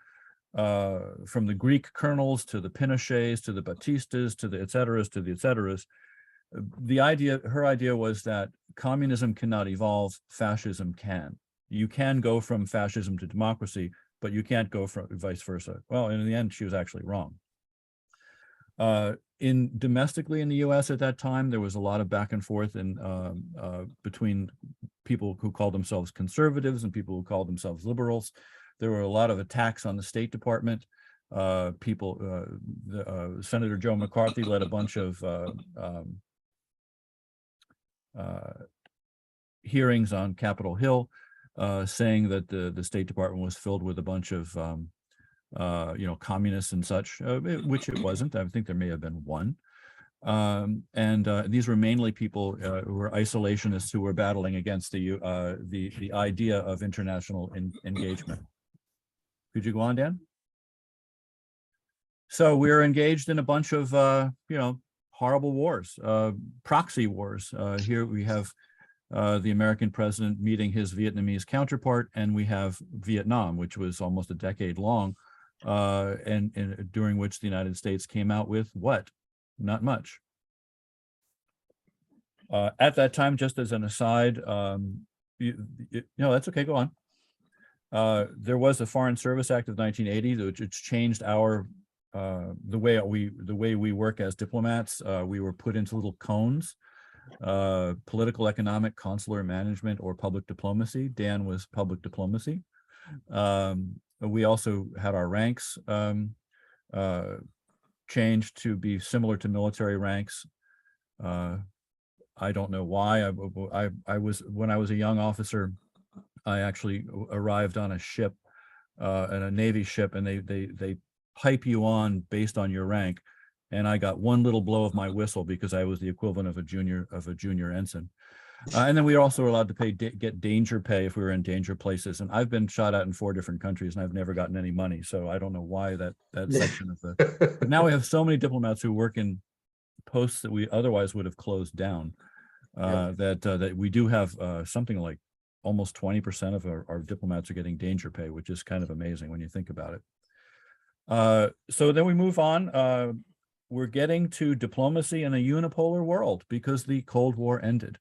Speaker 2: from the Greek colonels to the Pinochets to the Batistas to the et ceteras to the et ceteras. Her idea was that communism cannot evolve, fascism can. You can go from fascism to democracy, but you can't go from vice versa. Well, in the end, she was actually wrong. Domestically in the U.S. at that time, there was a lot of back and forth between people who called themselves conservatives and people who called themselves liberals. There were a lot of attacks on the State Department. Senator Joe McCarthy led a bunch of hearings on Capitol Hill, saying that the State Department was filled with a bunch of communists and such, which it wasn't. I think there may have been one. These were mainly people who were isolationists who were battling against the idea of international engagement. Could you go on, Dan? So we're engaged in a bunch of horrible wars, proxy wars. Here we have the American president meeting his Vietnamese counterpart, and we have Vietnam, which was almost a decade long, and during which the United States came out with what? Not much. At that time, just as an aside, that's okay, go on. There was the Foreign Service Act of 1980, which changed the way we work as diplomats. We were put into little cones, political, economic, consular management, or public diplomacy. Dan was public diplomacy. We also had our ranks changed to be similar to military ranks. I don't know why. When I was a young officer, I actually arrived on a ship, and a Navy ship, and they pipe you on based on your rank, and I got one little blow of my whistle because I was the equivalent of a junior ensign. And then we were also allowed to get danger pay if we were in danger places. And I've been shot at in 4 different countries, and I've never gotten any money. So I don't know why that section of the. But now we have so many diplomats who work in posts that we otherwise would have closed down. That we do have something like almost 20% of our diplomats are getting danger pay, which is kind of amazing when you think about it. So then we move on. We're getting to diplomacy in a unipolar world because the Cold War ended.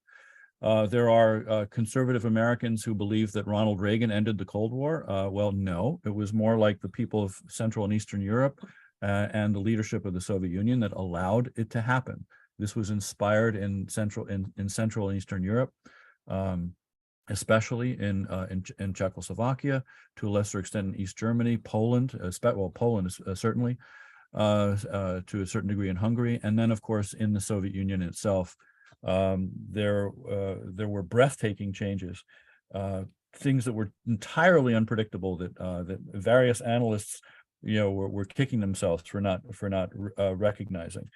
Speaker 2: There are conservative Americans who believe that Ronald Reagan ended the Cold War. Well, no, it was more like the people of Central and Eastern Europe and the leadership of the Soviet Union that allowed it to happen. This was inspired in Central and Eastern Europe, especially in Czechoslovakia, to a lesser extent in East Germany, Poland, Poland certainly, to a certain degree in Hungary, and then of course in the Soviet Union itself. There were breathtaking changes, things that were entirely unpredictable that various analysts, were kicking themselves for not recognizing.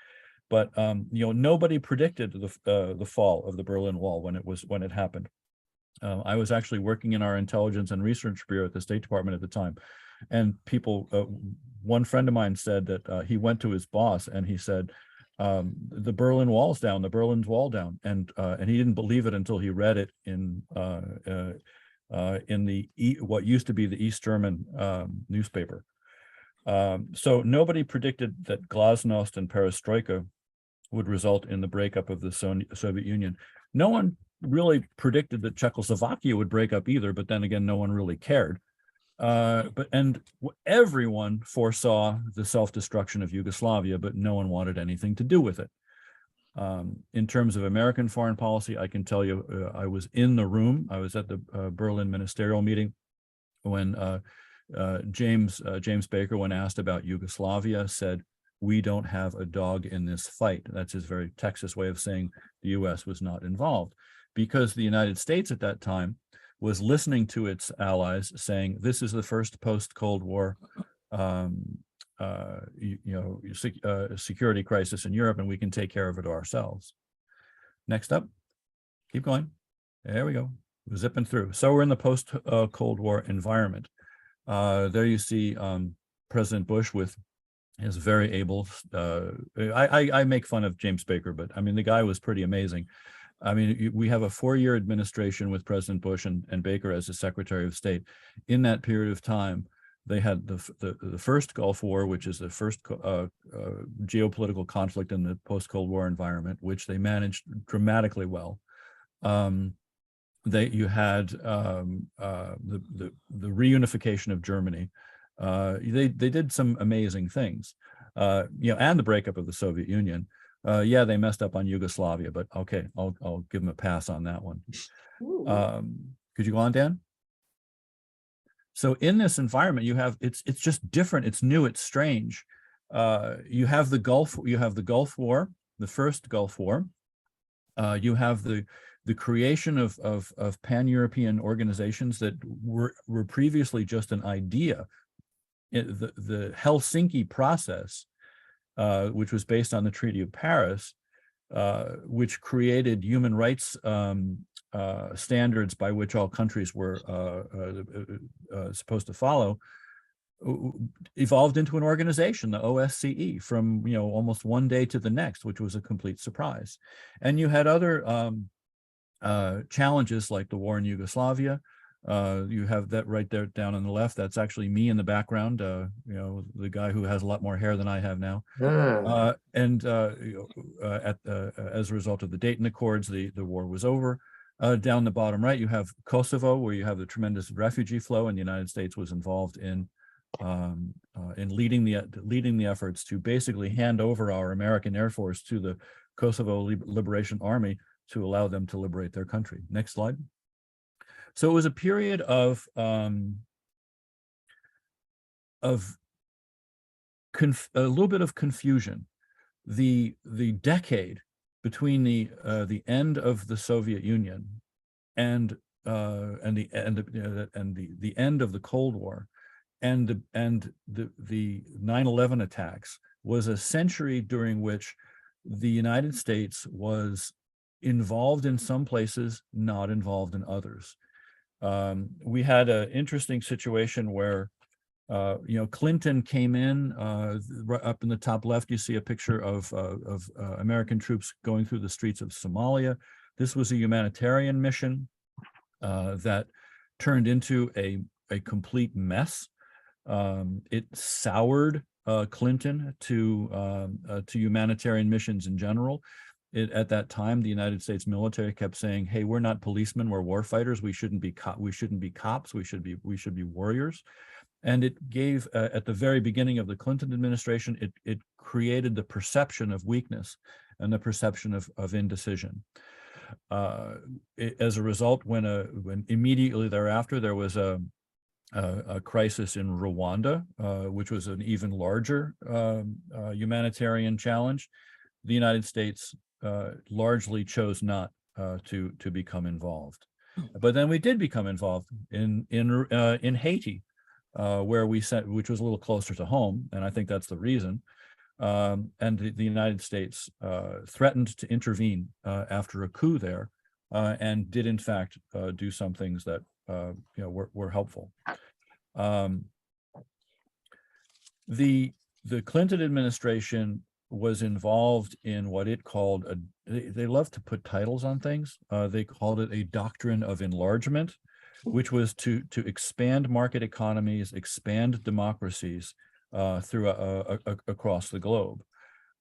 Speaker 2: But nobody predicted the fall of the Berlin Wall when it happened. I was actually working in our intelligence and research bureau at the State Department at the time, and one friend of mine said that he went to his boss and he said, the Berlin Wall's down, the Berlin's Wall down, and he didn't believe it until he read it in what used to be the East German newspaper. So nobody predicted that glasnost and perestroika would result in the breakup of the Soviet Union. No one really predicted that Czechoslovakia would break up either, but then again, no one really cared. Everyone foresaw the self-destruction of Yugoslavia, but no one wanted anything to do with it. In terms of American foreign policy, I can tell you, I was in the room. I was at the Berlin ministerial meeting when James Baker, when asked about Yugoslavia, said, "We don't have a dog in this fight." That's his very Texas way of saying the U.S. was not involved, because the United States at that time was listening to its allies saying, this is the first post-Cold War security crisis in Europe, and we can take care of it ourselves. Next up, keep going. There we go. zipping through. So we're in the post Cold War environment. There you see President Bush with his very able. I make fun of James Baker, but I mean the guy was pretty amazing. I mean, we have a 4-year administration with President Bush and Baker as the Secretary of State. In that period of time, they had the first Gulf War, which is the first geopolitical conflict in the post-Cold War environment, which they managed dramatically well. You had the reunification of Germany. They did some amazing things, and the breakup of the Soviet Union. Yeah, they messed up on Yugoslavia, but okay, I'll give them a pass on that one. Could you go on, Dan? So in this environment, you have it's just different. It's new. It's strange. You have the Gulf War, the first Gulf War. You have the creation of pan-European organizations that were previously just an idea. The Helsinki process, which was based on the Treaty of Paris, which created human rights standards by which all countries were supposed to follow, evolved into an organization, the OSCE, from almost one day to the next, which was a complete surprise. And you had other challenges like the war in Yugoslavia. You have that right there down on the left. That's actually me in the background, the guy who has a lot more hair than I have now. As a result of the Dayton Accords, the war was over. Down the bottom right, you have Kosovo, where you have the tremendous refugee flow, and the United States was involved in leading the efforts to basically hand over our American Air Force to the Kosovo Liberation Army to allow them to liberate their country. Next slide. So it was a period of a little bit of confusion. The decade between the end of the Soviet Union and the end of the Cold War and the 9/11 attacks was a century during which the United States was involved in some places, not involved in others. We had an interesting situation where, Clinton came in. Up in the top left, you see a picture of American troops going through the streets of Somalia. This was a humanitarian mission that turned into a complete mess. It soured Clinton to humanitarian missions in general. At that time, the United States military kept saying, "Hey, we're not policemen; we're war fighters. We shouldn't be cops. We should be warriors." And it gave, at the very beginning of the Clinton administration, it created the perception of weakness and the perception of indecision. As a result, when immediately thereafter there was a crisis in Rwanda, which was an even larger humanitarian challenge, the United States largely chose not to become involved. But then we did become involved in Haiti, where we sent, which was a little closer to home, and I think that's the reason. And the United States threatened to intervene after a coup there, and did in fact do some things that were helpful. The Clinton administration was involved in what it called they love to put titles on things. They called it a doctrine of enlargement, which was to expand market economies, expand democracies through across the globe.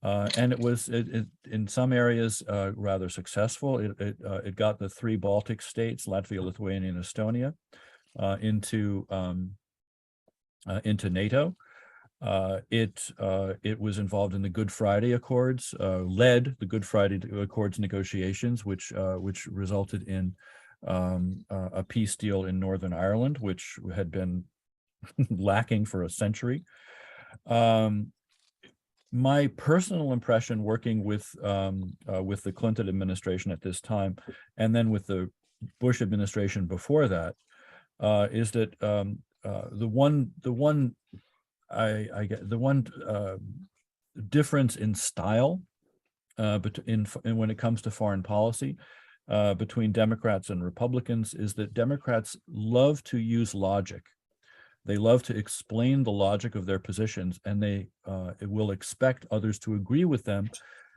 Speaker 2: And it was in some areas rather successful. It got the 3 Baltic states, Latvia, Lithuania, and Estonia, into NATO. It was involved in the Good Friday Accords, led the Good Friday Accords negotiations, which resulted in a peace deal in Northern Ireland, which had been lacking for a century. My personal impression working with the Clinton administration at this time, and then with the Bush administration before that, is that the one difference in style, when it comes to foreign policy, between Democrats and Republicans is that Democrats love to use logic. They love to explain the logic of their positions, and they will expect others to agree with them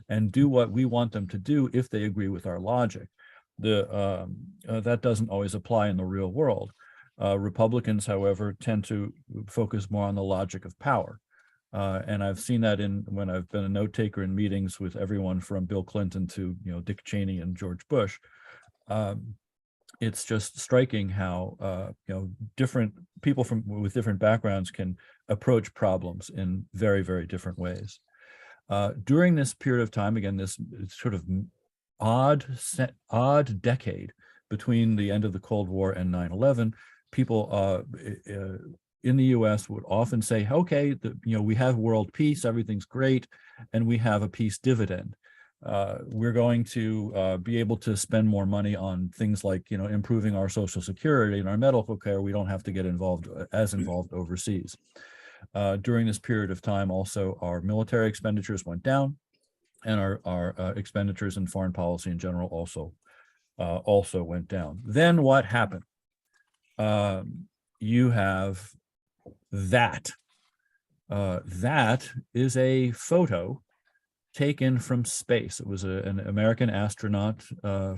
Speaker 2: and do what we want them to do if they agree with our logic. That doesn't always apply in the real world. Republicans, however, tend to focus more on the logic of power. And I've seen that when I've been a note taker in meetings with everyone from Bill Clinton to Dick Cheney and George Bush. It's just striking how different people with different backgrounds can approach problems in very, very different ways. During this period of time, again, this sort of odd decade between the end of the Cold War and 9/11, people in the U.S. would often say, okay, we have world peace, everything's great, and we have a peace dividend. We're going to be able to spend more money on things like, improving our Social Security and our medical care. We don't have to get involved overseas. During this period of time, also, our military expenditures went down, and our expenditures in foreign policy in general also went down. Then what happened? You have that. That is a photo taken from space. It was an American astronaut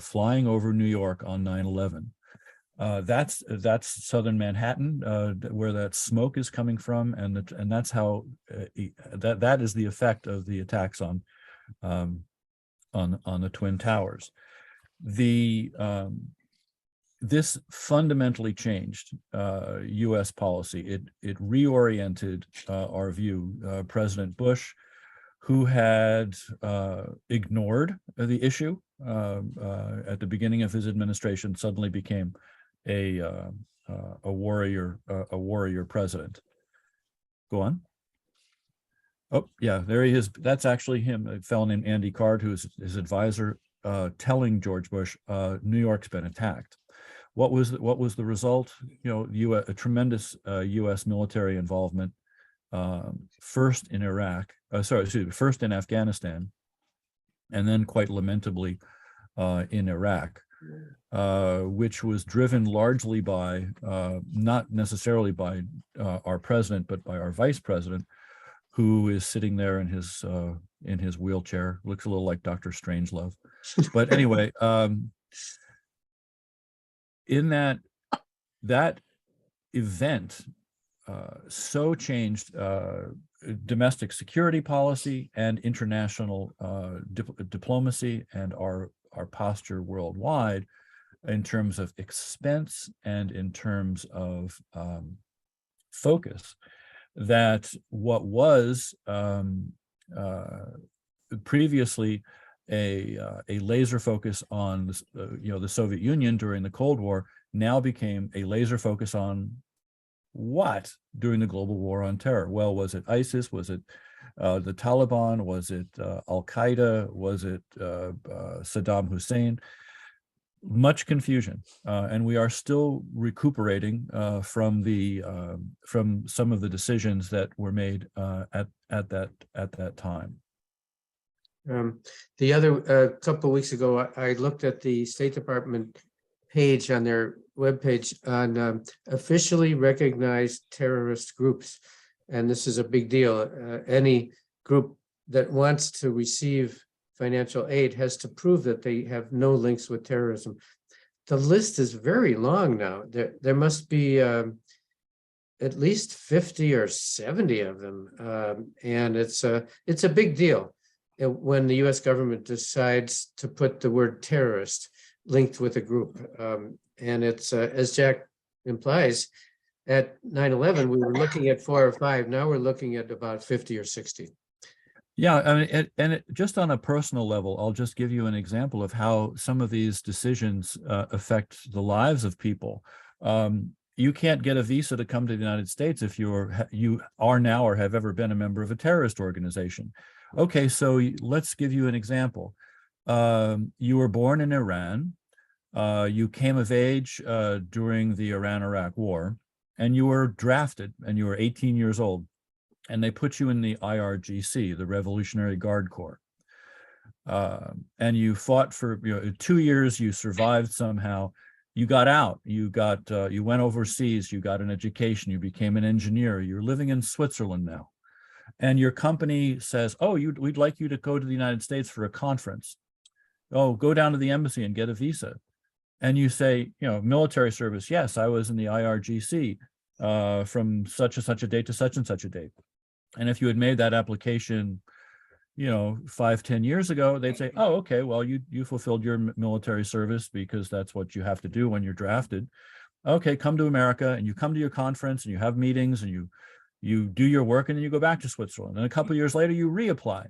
Speaker 2: flying over New York on 9/11. That's southern Manhattan, where that smoke is coming from, and that's how that is the effect of the attacks on the Twin Towers. This fundamentally changed U.S. policy. It reoriented our view. President Bush, who had ignored the issue at the beginning of his administration, suddenly became a warrior president. Go on. Oh, yeah, there he is. That's actually him, a fellow named Andy Card, who is his advisor, telling George Bush, New York's been attacked. What was the result? A tremendous U.S. military involvement, first in first in Afghanistan, and then quite lamentably in Iraq, which was driven largely by, not necessarily by our president, but by our vice president, who is sitting there in his wheelchair. Looks a little like Dr. Strangelove. But anyway, in that event, so changed domestic security policy and international diplomacy and our posture worldwide in terms of expense and in terms of focus, that what was previously a laser focus on the Soviet Union during the Cold War now became a laser focus on what during the global war on terror? Well, was it ISIS? Was it the Taliban? Was it Al-Qaeda? Was it Saddam Hussein? Much confusion, and we are still recuperating from some of the decisions that were made at that time.
Speaker 1: The other couple of weeks ago, I looked at the State Department page on their webpage on officially recognized terrorist groups, and this is a big deal. Any group that wants to receive financial aid has to prove that they have no links with terrorism. The list is very long now. There must be at least 50 or 70 of them, and it's a big deal when the U.S. government decides to put the word terrorist linked with a group. And it's, as Jack implies, at 9/11, we were looking at 4 or 5. Now we're looking at about 50 or 60.
Speaker 2: Yeah, I mean, just on a personal level, I'll just give you an example of how some of these decisions affect the lives of people. You can't get a visa to come to the United States if you are now or have ever been a member of a terrorist organization. Okay, so let's give you an example. You were born in Iran. You came of age during the Iran-Iraq War, and you were drafted, and you were 18 years old, and they put you in the IRGC, the Revolutionary Guard Corps. and you fought for 2 years, you survived somehow, you got out, you went overseas, you got an education, you became an engineer, you're living in Switzerland now, and your company says, oh, we'd like you to go to the United States for a conference. Oh, go down to the embassy and get a visa. And you say, military service, yes, I was in the IRGC from such and such a date to such and such a date. And if you had made that application 5-10 years ago, they'd say, oh, okay, well, you fulfilled your military service because that's what you have to do when you're drafted. Okay, come to America, and you come to your conference and you have meetings and you do your work, and then you go back to Switzerland. And a couple of years later, you reapply.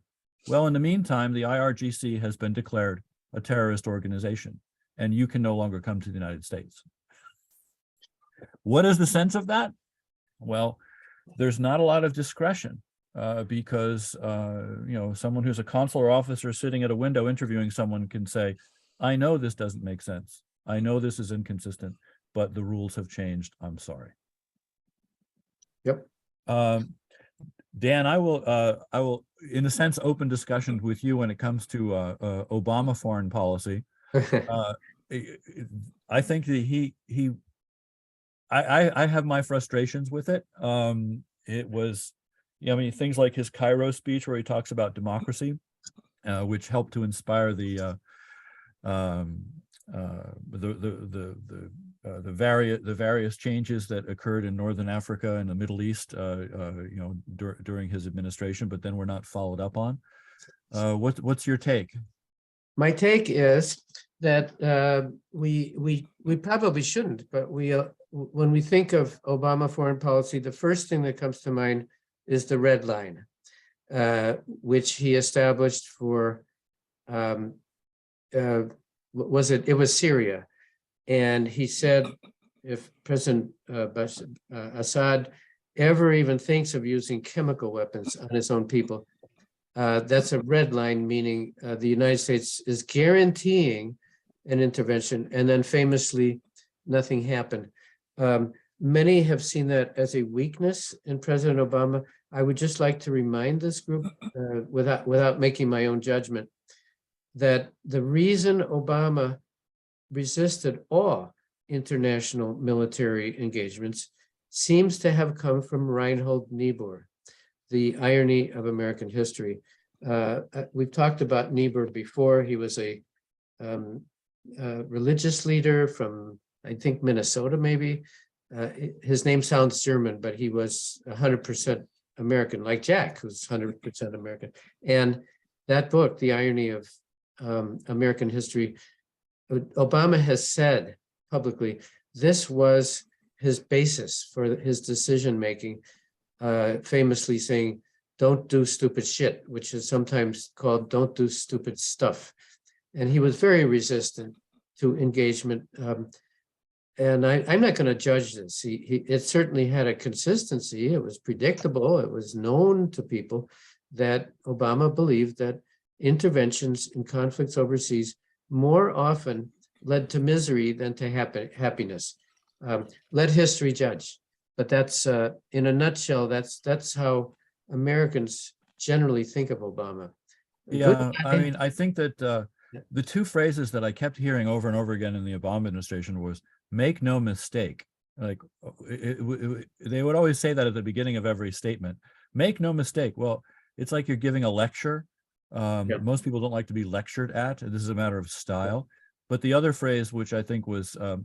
Speaker 2: Well, in the meantime, the IRGC has been declared a terrorist organization, and you can no longer come to the United States. What is the sense of that? Well, there's not a lot of discretion. Because someone who's a consular officer sitting at a window interviewing someone can say, I know this doesn't make sense. I know this is inconsistent, but the rules have changed. I'm sorry.
Speaker 1: Yep.
Speaker 2: Dan, I will, in a sense, open discussion with you when it comes to Obama foreign policy. I think that I have my frustrations with it. It was, things like his Cairo speech where he talks about democracy, which helped to inspire the various changes that occurred in Northern Africa and the Middle East, during his administration, but then were not followed up on. What's your take?
Speaker 1: My take is that we probably shouldn't, but when we think of Obama foreign policy, the first thing that comes to mind is the red line, which he established for, it was Syria. And he said, if President Assad ever even thinks of using chemical weapons on his own people, that's a red line, meaning the United States is guaranteeing an intervention, and then famously, nothing happened. Many have seen that as a weakness in President Obama. I would just like to remind this group, without making my own judgment, that the reason Obama resisted all international military engagements seems to have come from Reinhold Niebuhr, the irony of American history. We've talked about Niebuhr before. He was a religious leader from, I think, Minnesota, maybe. His name sounds German, but he was 100% American, like Jack, who's 100% American. And that book, The Irony of American History, Obama has said publicly, this was his basis for his decision-making, famously saying, don't do stupid shit, which is sometimes called don't do stupid stuff. And he was very resistant to engagement. And I'm not going to judge this. It certainly had a consistency. It was predictable. It was known to people that Obama believed that interventions in conflicts overseas more often led to misery than to happiness. Let history judge. But that's, in a nutshell, that's how Americans generally think of Obama.
Speaker 2: Yeah, I mean, I think that the two phrases that I kept hearing over and over again in the Obama administration was "make no mistake." Like they would always say that at the beginning of every statement. Make no mistake. Well, it's like you're giving a lecture. Most people don't like to be lectured at. This is a matter of style. But the other phrase, which I think was a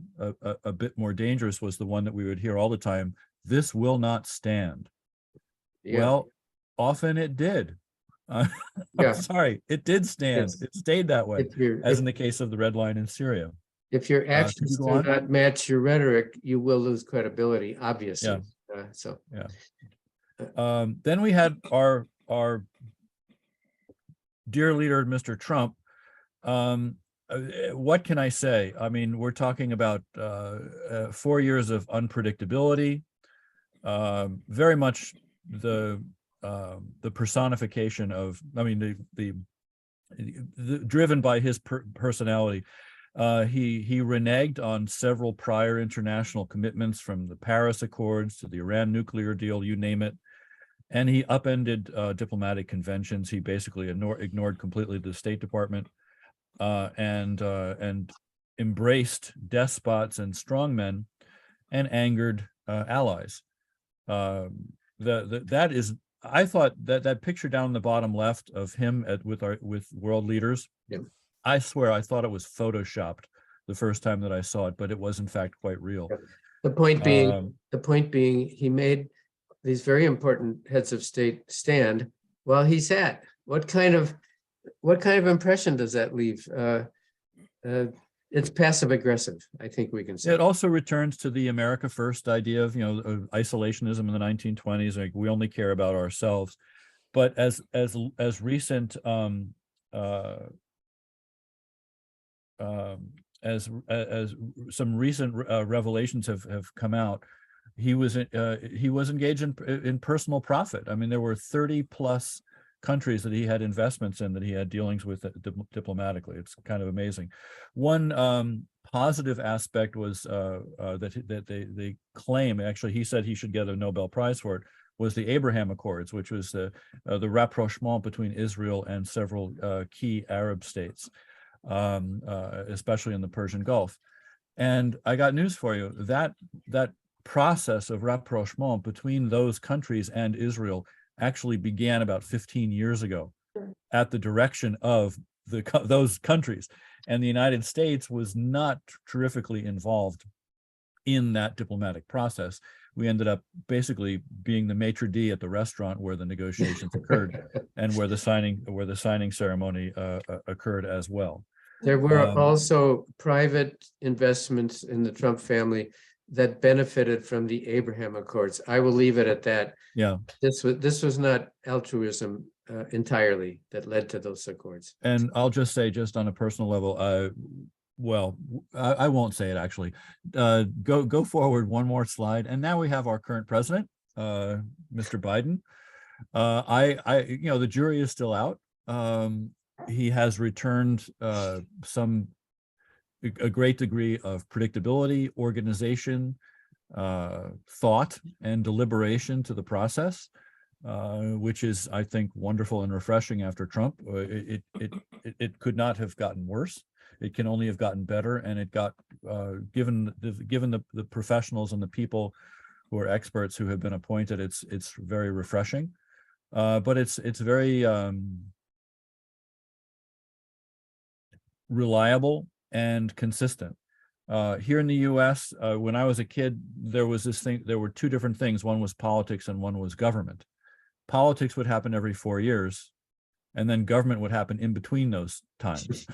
Speaker 2: bit more dangerous, was the one that we would hear all the time: "This will not stand." Yeah. Well, often it did. I'm sorry, it did stand. Yes. It stayed that way, as in the case of the red line in Syria.
Speaker 1: If your actions do not match your rhetoric, you will lose credibility, obviously.
Speaker 2: Yeah. Then we had our dear leader, Mr. Trump. What can I say? I mean, we're talking about 4 years of unpredictability, very much the personification of, I mean, the driven by his personality. He reneged on several prior international commitments, from the Paris Accords to the Iran nuclear deal, you name it. and he upended diplomatic conventions. He basically ignored completely the State Department and embraced despots and strongmen and angered allies. That is, I thought that picture down in the bottom left of him with world leaders.
Speaker 1: Yeah.
Speaker 2: I swear I thought it was photoshopped the first time that I saw it, but it was in fact quite real.
Speaker 1: Yeah. The point being, he made these very important heads of state stand while he sat. What kind of impression does that leave? It's passive aggressive, I think we can say.
Speaker 2: It also returns to the America First idea of, of isolationism in the 1920s. Like, we only care about ourselves. But as recent as some recent revelations have come out, he was engaged in personal profit. I mean, there were 30 plus countries that he had investments in, that he had dealings with diplomatically. It's kind of amazing. One positive aspect was that they claim, actually, he said he should get a Nobel Prize for it, was the Abraham Accords, which was the rapprochement between Israel and several key Arab states, especially in the Persian Gulf. And I got news for you. That process of rapprochement between those countries and Israel actually began about 15 years ago at the direction of those countries. And the United States was not terrifically involved in that diplomatic process. We ended up basically being the maitre d' at the restaurant where the negotiations occurred and where the signing ceremony occurred as well.
Speaker 1: There were also private investments in the Trump family that benefited from the Abraham Accords. I will leave it at that.
Speaker 2: Yeah.
Speaker 1: This was not altruism entirely that led to those accords.
Speaker 2: And I'll just say, just on a personal level, well, I won't say it actually. Go forward one more slide, and now we have our current president, Mr. Biden. The jury is still out. He has returned a great degree of predictability, organization, thought, and deliberation to the process, which is, I think, wonderful and refreshing after Trump. It could not have gotten worse. It can only have gotten better, and it got given the professionals and the people who are experts who have been appointed. It's very refreshing, but it's very reliable and consistent. Here in the U.S., when I was a kid, there were two different things. One was politics and one was government. Politics would happen every 4 years, and then government would happen in between those times.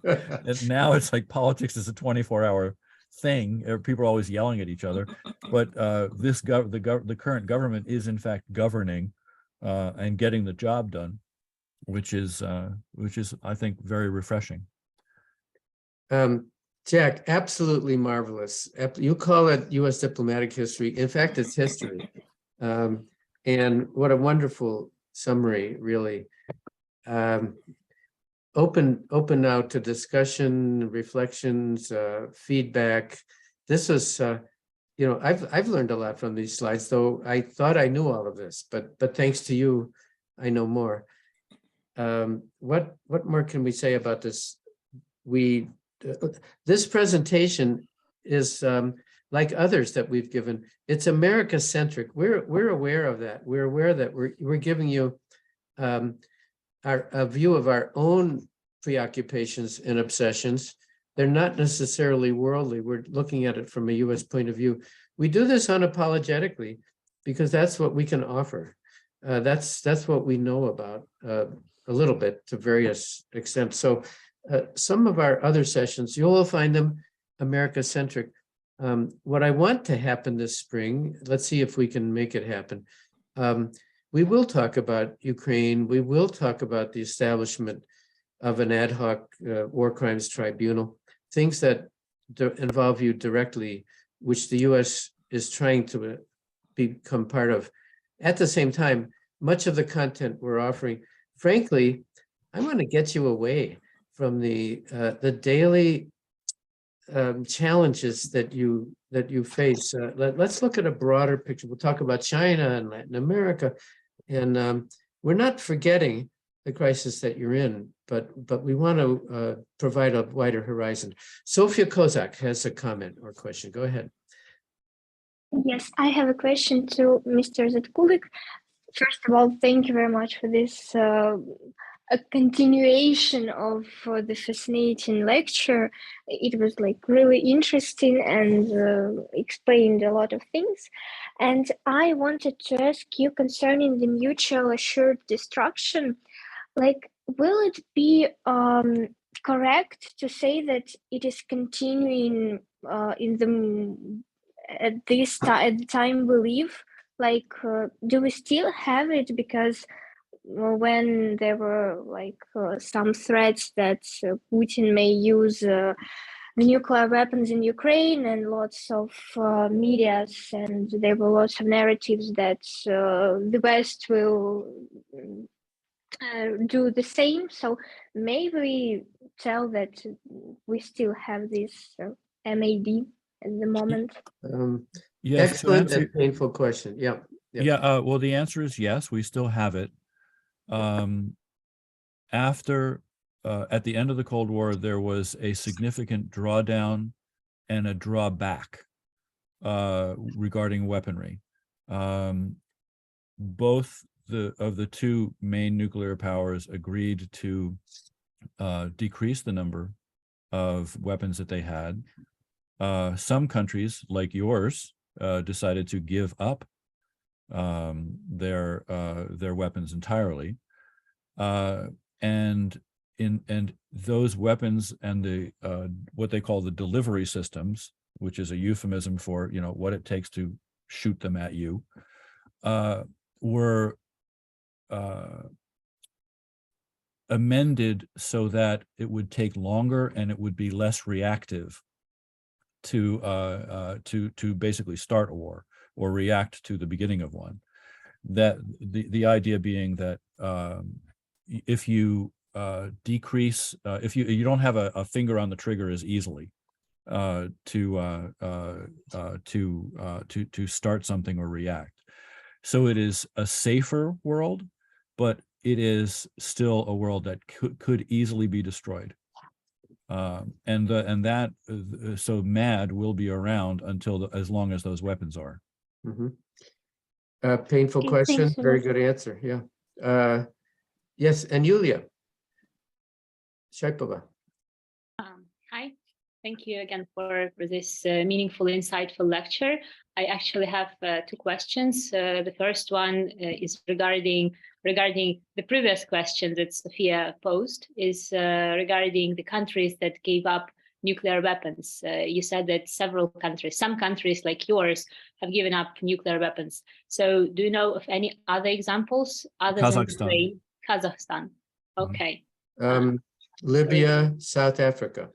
Speaker 2: And now it's like politics is a 24-hour thing. People are always yelling at each other, but the current government is in fact governing and getting the job done, which is I think very refreshing.
Speaker 1: Jack, absolutely marvelous. You call it U.S. diplomatic history. In fact, it's history. And what a wonderful summary, really. Open now to discussion, reflections, feedback. This is, I've learned a lot from these slides, though I thought I knew all of this, but thanks to you, I know more. What more can we say about this? This presentation is like others that we've given. It's America-centric. We're aware of that. We're aware that we're giving you a view of our own preoccupations and obsessions. They're not necessarily worldly. We're looking at it from a U.S. point of view. We do this unapologetically because that's what we can offer. That's what we know about a little bit to various extents. So some of our other sessions, you will find them America-centric. What I want to happen this spring, let's see if we can make it happen. We will talk about Ukraine. We will talk about the establishment of an ad hoc war crimes tribunal, things that involve you directly, which the U.S. is trying to become part of. At the same time, much of the content we're offering, frankly, I want to get you away from the daily challenges that you face. Let's look at a broader picture. We'll talk about China and Latin America, and we're not forgetting the crisis that you're in, but we want to provide a wider horizon. Sofia Kozak has a comment or question. Go ahead.
Speaker 3: Yes, I have a question to Mr. Zetkulic. First of all, thank you very much for this a continuation of the fascinating lecture. It was like really interesting and explained a lot of things. And I wanted to ask you concerning the mutual assured destruction, like, will it be correct to say that it is continuing in the at the time we live? Like, do we still have it? Because when there were like some threats that Putin may use nuclear weapons in Ukraine, and lots of medias, and there were lots of narratives that the West will do the same. So maybe tell that we still have this MAD at the moment.
Speaker 2: Yes,
Speaker 1: Excellent and painful question. Yeah.
Speaker 2: Yeah. Well, the answer is yes, we still have it. After, at the end of the Cold War, there was a significant drawdown and a drawback regarding weaponry. Both of the two main nuclear powers agreed to decrease the number of weapons that they had. Some countries, like yours, decided to give up their weapons entirely, and those weapons and the what they call the delivery systems, which is a euphemism for what it takes to shoot them at you, were amended so that it would take longer and it would be less reactive to basically start a war or react to the beginning of one. That the idea being that if you decrease, if you don't have a finger on the trigger as easily to start something or react. So it is a safer world, but it is still a world that could easily be destroyed. So MAD will be around until as long as those weapons are.
Speaker 1: Mm-hmm. Painful question. Very good answer. Yeah. Yes, and Yulia Shaipova.
Speaker 4: Hi. Thank you again for this meaningful, insightful lecture. I actually have two questions. The first one is regarding the previous question that Sophia posed, is regarding the countries that gave up nuclear weapons. You said that some countries like yours have given up nuclear weapons. So do you know of any other examples other
Speaker 2: Kazakhstan.
Speaker 4: than Ukraine? Kazakhstan. Okay.
Speaker 1: Libya, South Africa.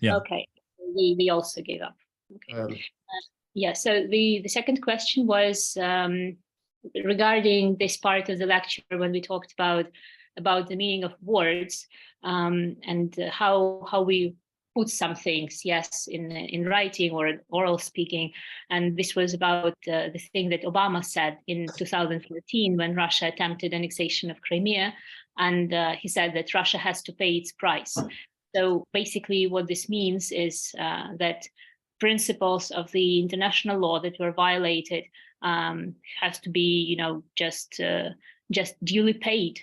Speaker 2: Yeah.
Speaker 4: Okay. We also gave up. Okay. Yeah. So the second question was regarding this part of the lecture when we talked about the meaning of words and how we put some things, yes, in writing or oral speaking. And this was about the thing that Obama said in 2014 when Russia attempted annexation of Crimea. And he said that Russia has to pay its price. So basically what this means is that principles of the international law that were violated has to be, just duly paid.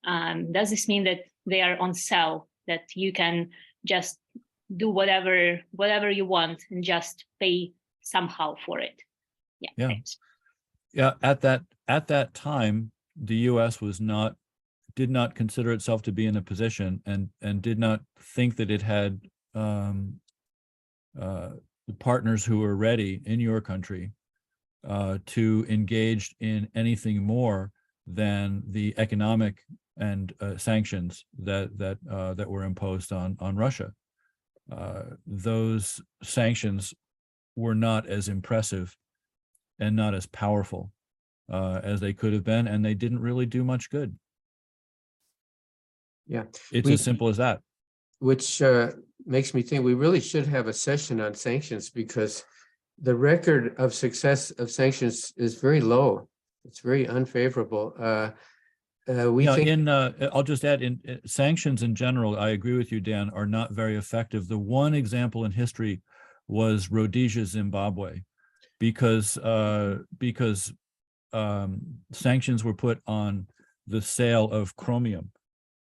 Speaker 4: Does this mean that they are on sale, that you can just do whatever you want and just pay somehow for it? Yeah.
Speaker 2: Yeah. At that time, the U.S. did not consider itself to be in a position and did not think that it had partners who were ready in your country to engage in anything more than the economic and sanctions that were imposed on Russia. Those sanctions were not as impressive and not as powerful as they could have been, and they didn't really do much good.
Speaker 1: Yeah,
Speaker 2: it's as simple as that.
Speaker 1: Which makes me think we really should have a session on sanctions, because the record of success of sanctions is very low. It's very unfavorable. We
Speaker 2: Yeah,
Speaker 1: think
Speaker 2: I'll just add, in sanctions in general, I agree with you, Dan, are not very effective. The one example in history was Rhodesia, Zimbabwe, because sanctions were put on the sale of chromium,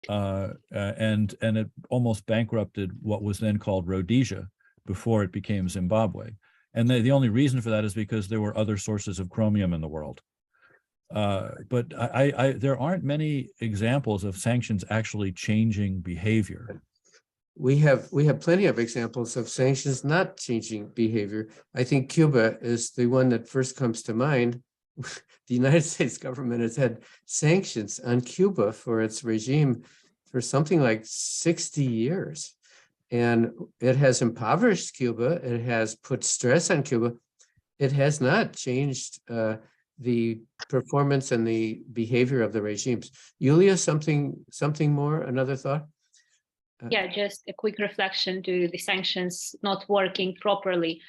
Speaker 2: and it almost bankrupted what was then called Rhodesia before it became Zimbabwe. And the only reason for that is because there were other sources of chromium in the world. But there aren't many examples of sanctions actually changing behavior.
Speaker 1: we have plenty of examples of sanctions not changing behavior. I think Cuba is the one that first comes to mind. The United States government has had sanctions on Cuba for its regime for something like 60 years. And it has impoverished Cuba. It has put stress on Cuba. It has not changed the performance and the behavior of the regimes. Yulia, something more, another thought?
Speaker 4: Yeah, just a quick reflection to the sanctions not working properly.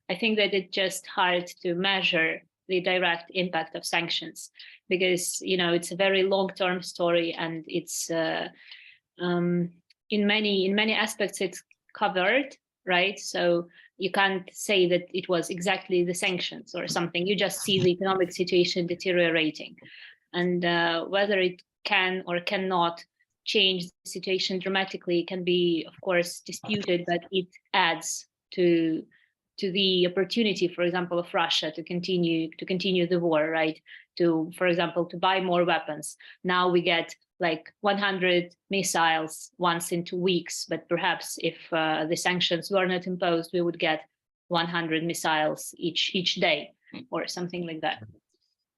Speaker 4: I think that it's just hard to measure the direct impact of sanctions, because it's a very long-term story, and it's in many aspects it's covered, right? So you can't say that it was exactly the sanctions or something. You just see the economic situation deteriorating, and whether it can or cannot change the situation dramatically can be, of course, disputed, but it adds to the opportunity, for example, of Russia to continue the war, right? For example, to buy more weapons. Now we get like 100 missiles once in 2 weeks, but perhaps if the sanctions were not imposed, we would get 100 missiles each day or something like that.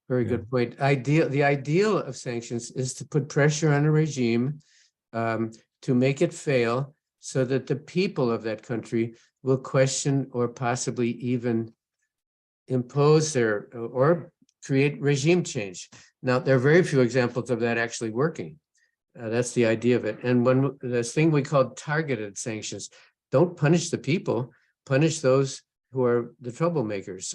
Speaker 1: Very good point. The ideal of sanctions is to put pressure on a regime to make it fail, so that the people of that country will question or possibly even impose or create regime change. Now, there are very few examples of that actually working. That's the idea of it. And when this thing we call targeted sanctions, don't punish the people, punish those who are the troublemakers.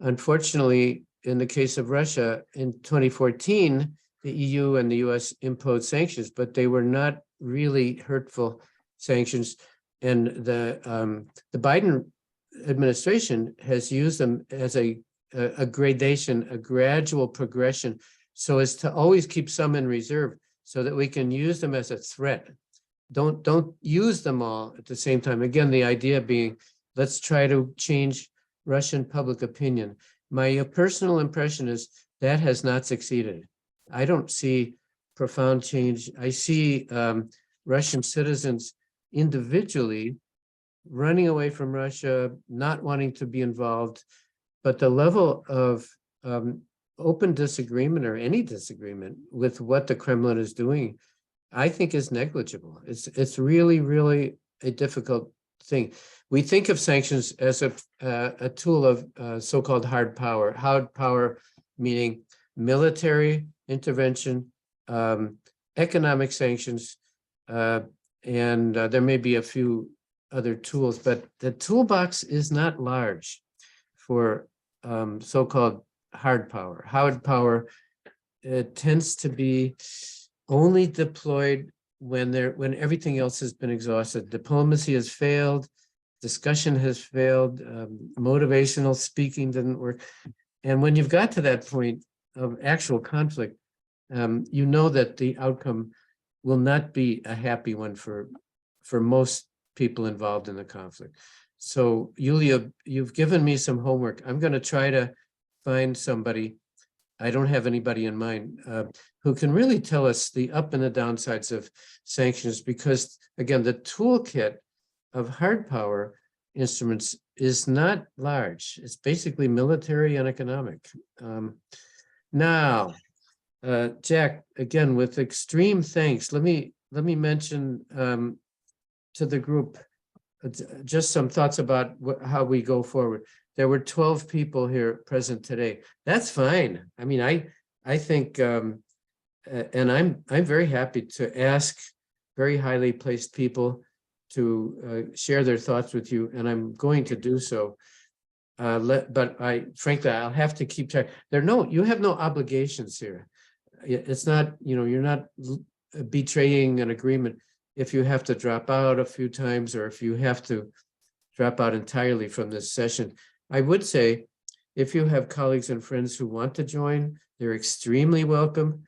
Speaker 1: Unfortunately, in the case of Russia, in 2014, the EU and the US imposed sanctions, but they were not really hurtful sanctions. And the Biden administration has used them as a gradation, a gradual progression, so as to always keep some in reserve, so that we can use them as a threat. Don't use them all at the same time. Again, the idea being, let's try to change Russian public opinion. My personal impression is that has not succeeded. I don't see profound change. I see Russian citizens individually running away from Russia, not wanting to be involved, but the level of open disagreement or any disagreement with what the Kremlin is doing, I think is negligible. It's really, really a difficult thing. We think of sanctions as a tool of so-called hard power meaning military intervention, economic sanctions, and there may be a few other tools, but the toolbox is not large for so-called hard power. Hard power tends to be only deployed when everything else has been exhausted. Diplomacy has failed, discussion has failed, motivational speaking didn't work. And when you've got to that point of actual conflict, you know that the outcome will not be a happy one for most people involved in the conflict. So, Yulia, you've given me some homework. I'm going to try to find somebody, I don't have anybody in mind, who can really tell us the up and the downsides of sanctions, because, again, the toolkit of hard power instruments is not large. It's basically military and economic. Now, Jack, again, with extreme thanks, let me mention to the group just some thoughts about how we go forward. There were 12 people here present today. That's fine. I mean, I think, and I'm very happy to ask very highly placed people to share their thoughts with you, and I'm going to do so. But frankly, I'll have to keep track. You have no obligations here. It's not, you're not betraying an agreement if you have to drop out a few times or if you have to drop out entirely from this session. I would say, if you have colleagues and friends who want to join, they're extremely welcome.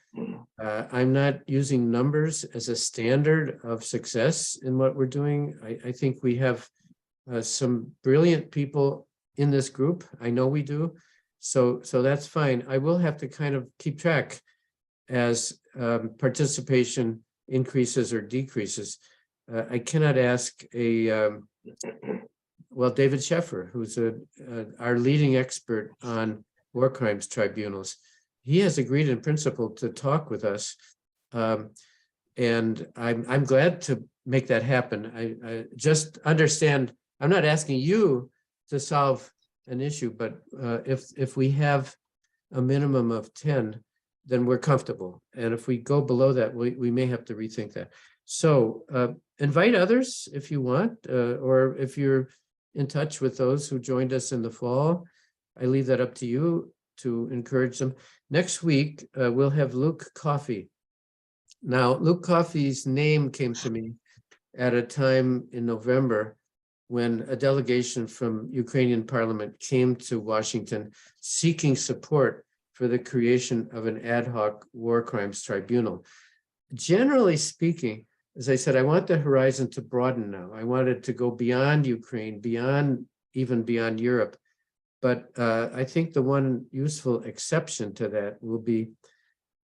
Speaker 1: I'm not using numbers as a standard of success in what we're doing. I think we have some brilliant people in this group. I know we do. So that's fine. I will have to kind of keep track as participation increases or decreases. I cannot ask David Sheffer, who's our leading expert on war crimes tribunals. He has agreed in principle to talk with us. And I'm glad to make that happen. I just understand, I'm not asking you to solve an issue, but if we have a minimum of 10, then we're comfortable. And if we go below that, we may have to rethink that. So invite others if you want, or if you're in touch with those who joined us in the fall, I leave that up to you to encourage them. Next week, we'll have Luke Coffey. Now, Luke Coffey's name came to me at a time in November when a delegation from Ukrainian parliament came to Washington seeking support for the creation of an ad hoc war crimes tribunal. Generally speaking, as I said, I want the horizon to broaden now. I want it to go beyond Ukraine, even beyond Europe. But I think the one useful exception to that will be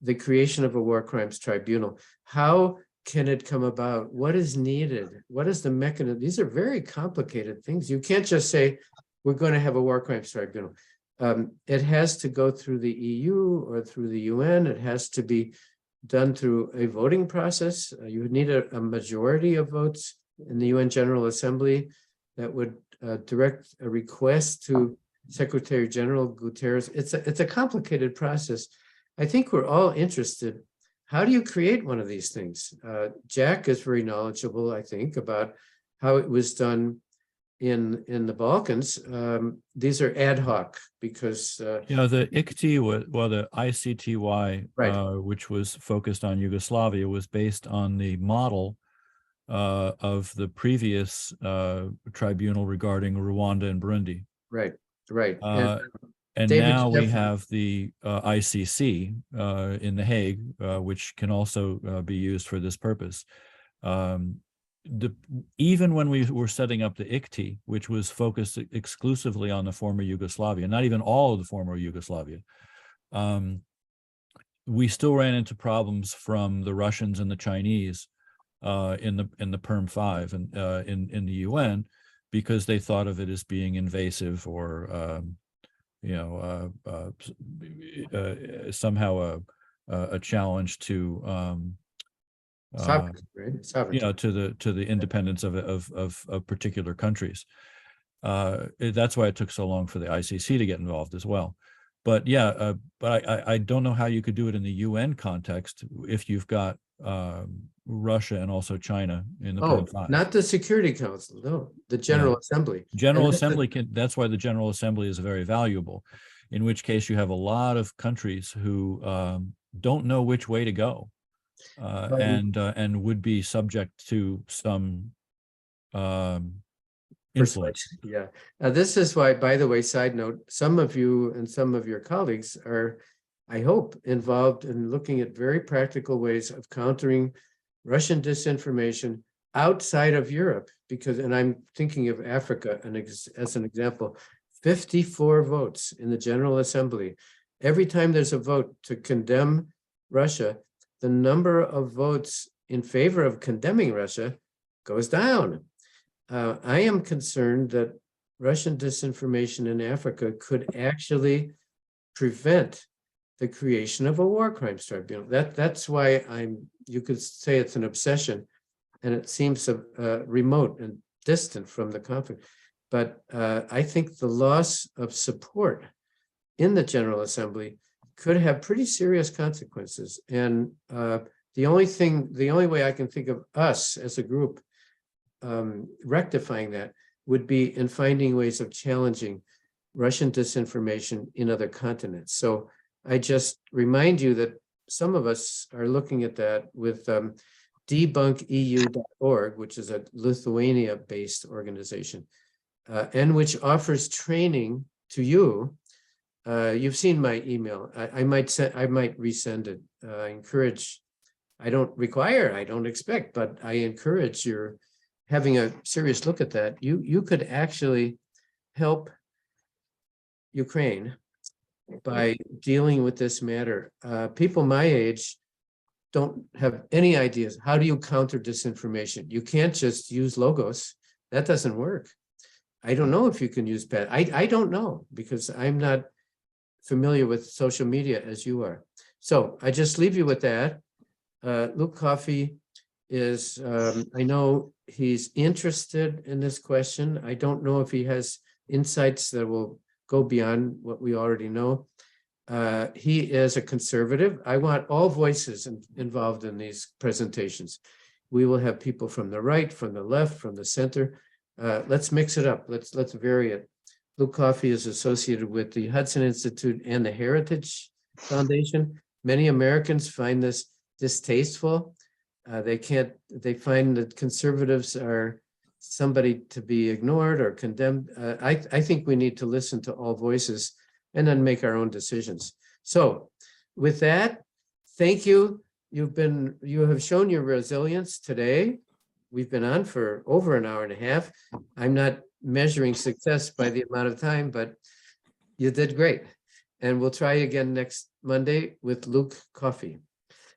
Speaker 1: the creation of a war crimes tribunal. How can it come about? What is needed? What is the mechanism? These are very complicated things. You can't just say, we're going to have a war crimes tribunal. It has to go through the EU or through the UN. It has to be done through a voting process. You would need a majority of votes in the UN General Assembly that would direct a request to Secretary General Guterres. It's a complicated process. I think we're all interested. How do you create one of these things? Jack is very knowledgeable, I think, about how it was done in the Balkans. These are ad hoc because
Speaker 2: the ICTY the ICTY,
Speaker 1: right.
Speaker 2: Which was focused on Yugoslavia, was based on the model of the previous tribunal regarding Rwanda and Burundi.
Speaker 1: Right.
Speaker 2: And
Speaker 1: David
Speaker 2: now we
Speaker 1: Sheffer.
Speaker 2: have the ICC in The Hague, which can also be used for this purpose. Even when we were setting up the ICTY, which was focused exclusively on the former Yugoslavia, not even all of the former Yugoslavia, we still ran into problems from the Russians and the Chinese in the Perm 5 and in the UN, because they thought of it as being invasive or somehow a challenge to
Speaker 1: sovereignty.
Speaker 2: to the independence of particular countries. That's why it took so long for the ICC to get involved as well. But but I don't know how you could do it in the UN context if you've got Russia and also China in the Perm 5.
Speaker 1: Not the Security Council, no, the General Assembly.
Speaker 2: General Assembly that's why the General Assembly is very valuable, in which case you have a lot of countries who don't know which way to go. And would be subject to some influence.
Speaker 1: Yeah. This is why, by the way, side note, some of you and some of your colleagues are, I hope, involved in looking at very practical ways of countering Russian disinformation outside of Europe, and I'm thinking of Africa as an example, 54 votes in the General Assembly. Every time there's a vote to condemn Russia, the number of votes in favor of condemning Russia goes down. I am concerned that Russian disinformation in Africa could actually prevent the creation of a war crimes tribunal. That's why you could say it's an obsession, and it seems remote and distant from the conflict. But I think the loss of support in the General Assembly could have pretty serious consequences. And the only way I can think of us as a group rectifying that would be in finding ways of challenging Russian disinformation in other continents. So I just remind you that some of us are looking at that with debunkeu.org, which is a Lithuania-based organization, and which offers training to you. You've seen my email. I might resend it. I don't require, I don't expect, but I encourage your having a serious look at that. You could actually help Ukraine by dealing with this matter. People my age don't have any ideas. How do you counter disinformation? You can't just use logos. That doesn't work. I don't know if you can use bad. I don't know, because I'm not familiar with social media as you are. So I just leave you with that. Luke Coffey is, I know he's interested in this question. I don't know if he has insights that will go beyond what we already know. He is a conservative. I want all voices involved in these presentations. We will have people from the right, from the left, from the center. Let's mix it up. Let's vary it. Luke Coffey is associated with the Hudson Institute and the Heritage Foundation. Many Americans find this distasteful. They find that conservatives are somebody to be ignored or condemned. I think we need to listen to all voices and then make our own decisions. So with that, thank you. You have shown your resilience today. We've been on for over an hour and a half. I'm not measuring success by the amount of time, but you did great. And we'll try again next Monday with Luke Coffey.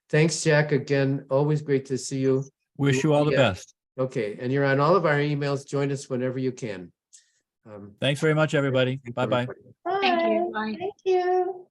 Speaker 1: Thanks, Jack, again. Always great to see you.
Speaker 2: Wish you all the best.
Speaker 1: Okay, and you're on all of our emails. Join us whenever you can.
Speaker 2: Thanks very much, everybody. Bye-bye.
Speaker 3: Bye.
Speaker 4: Thank you. Bye.
Speaker 3: Thank you.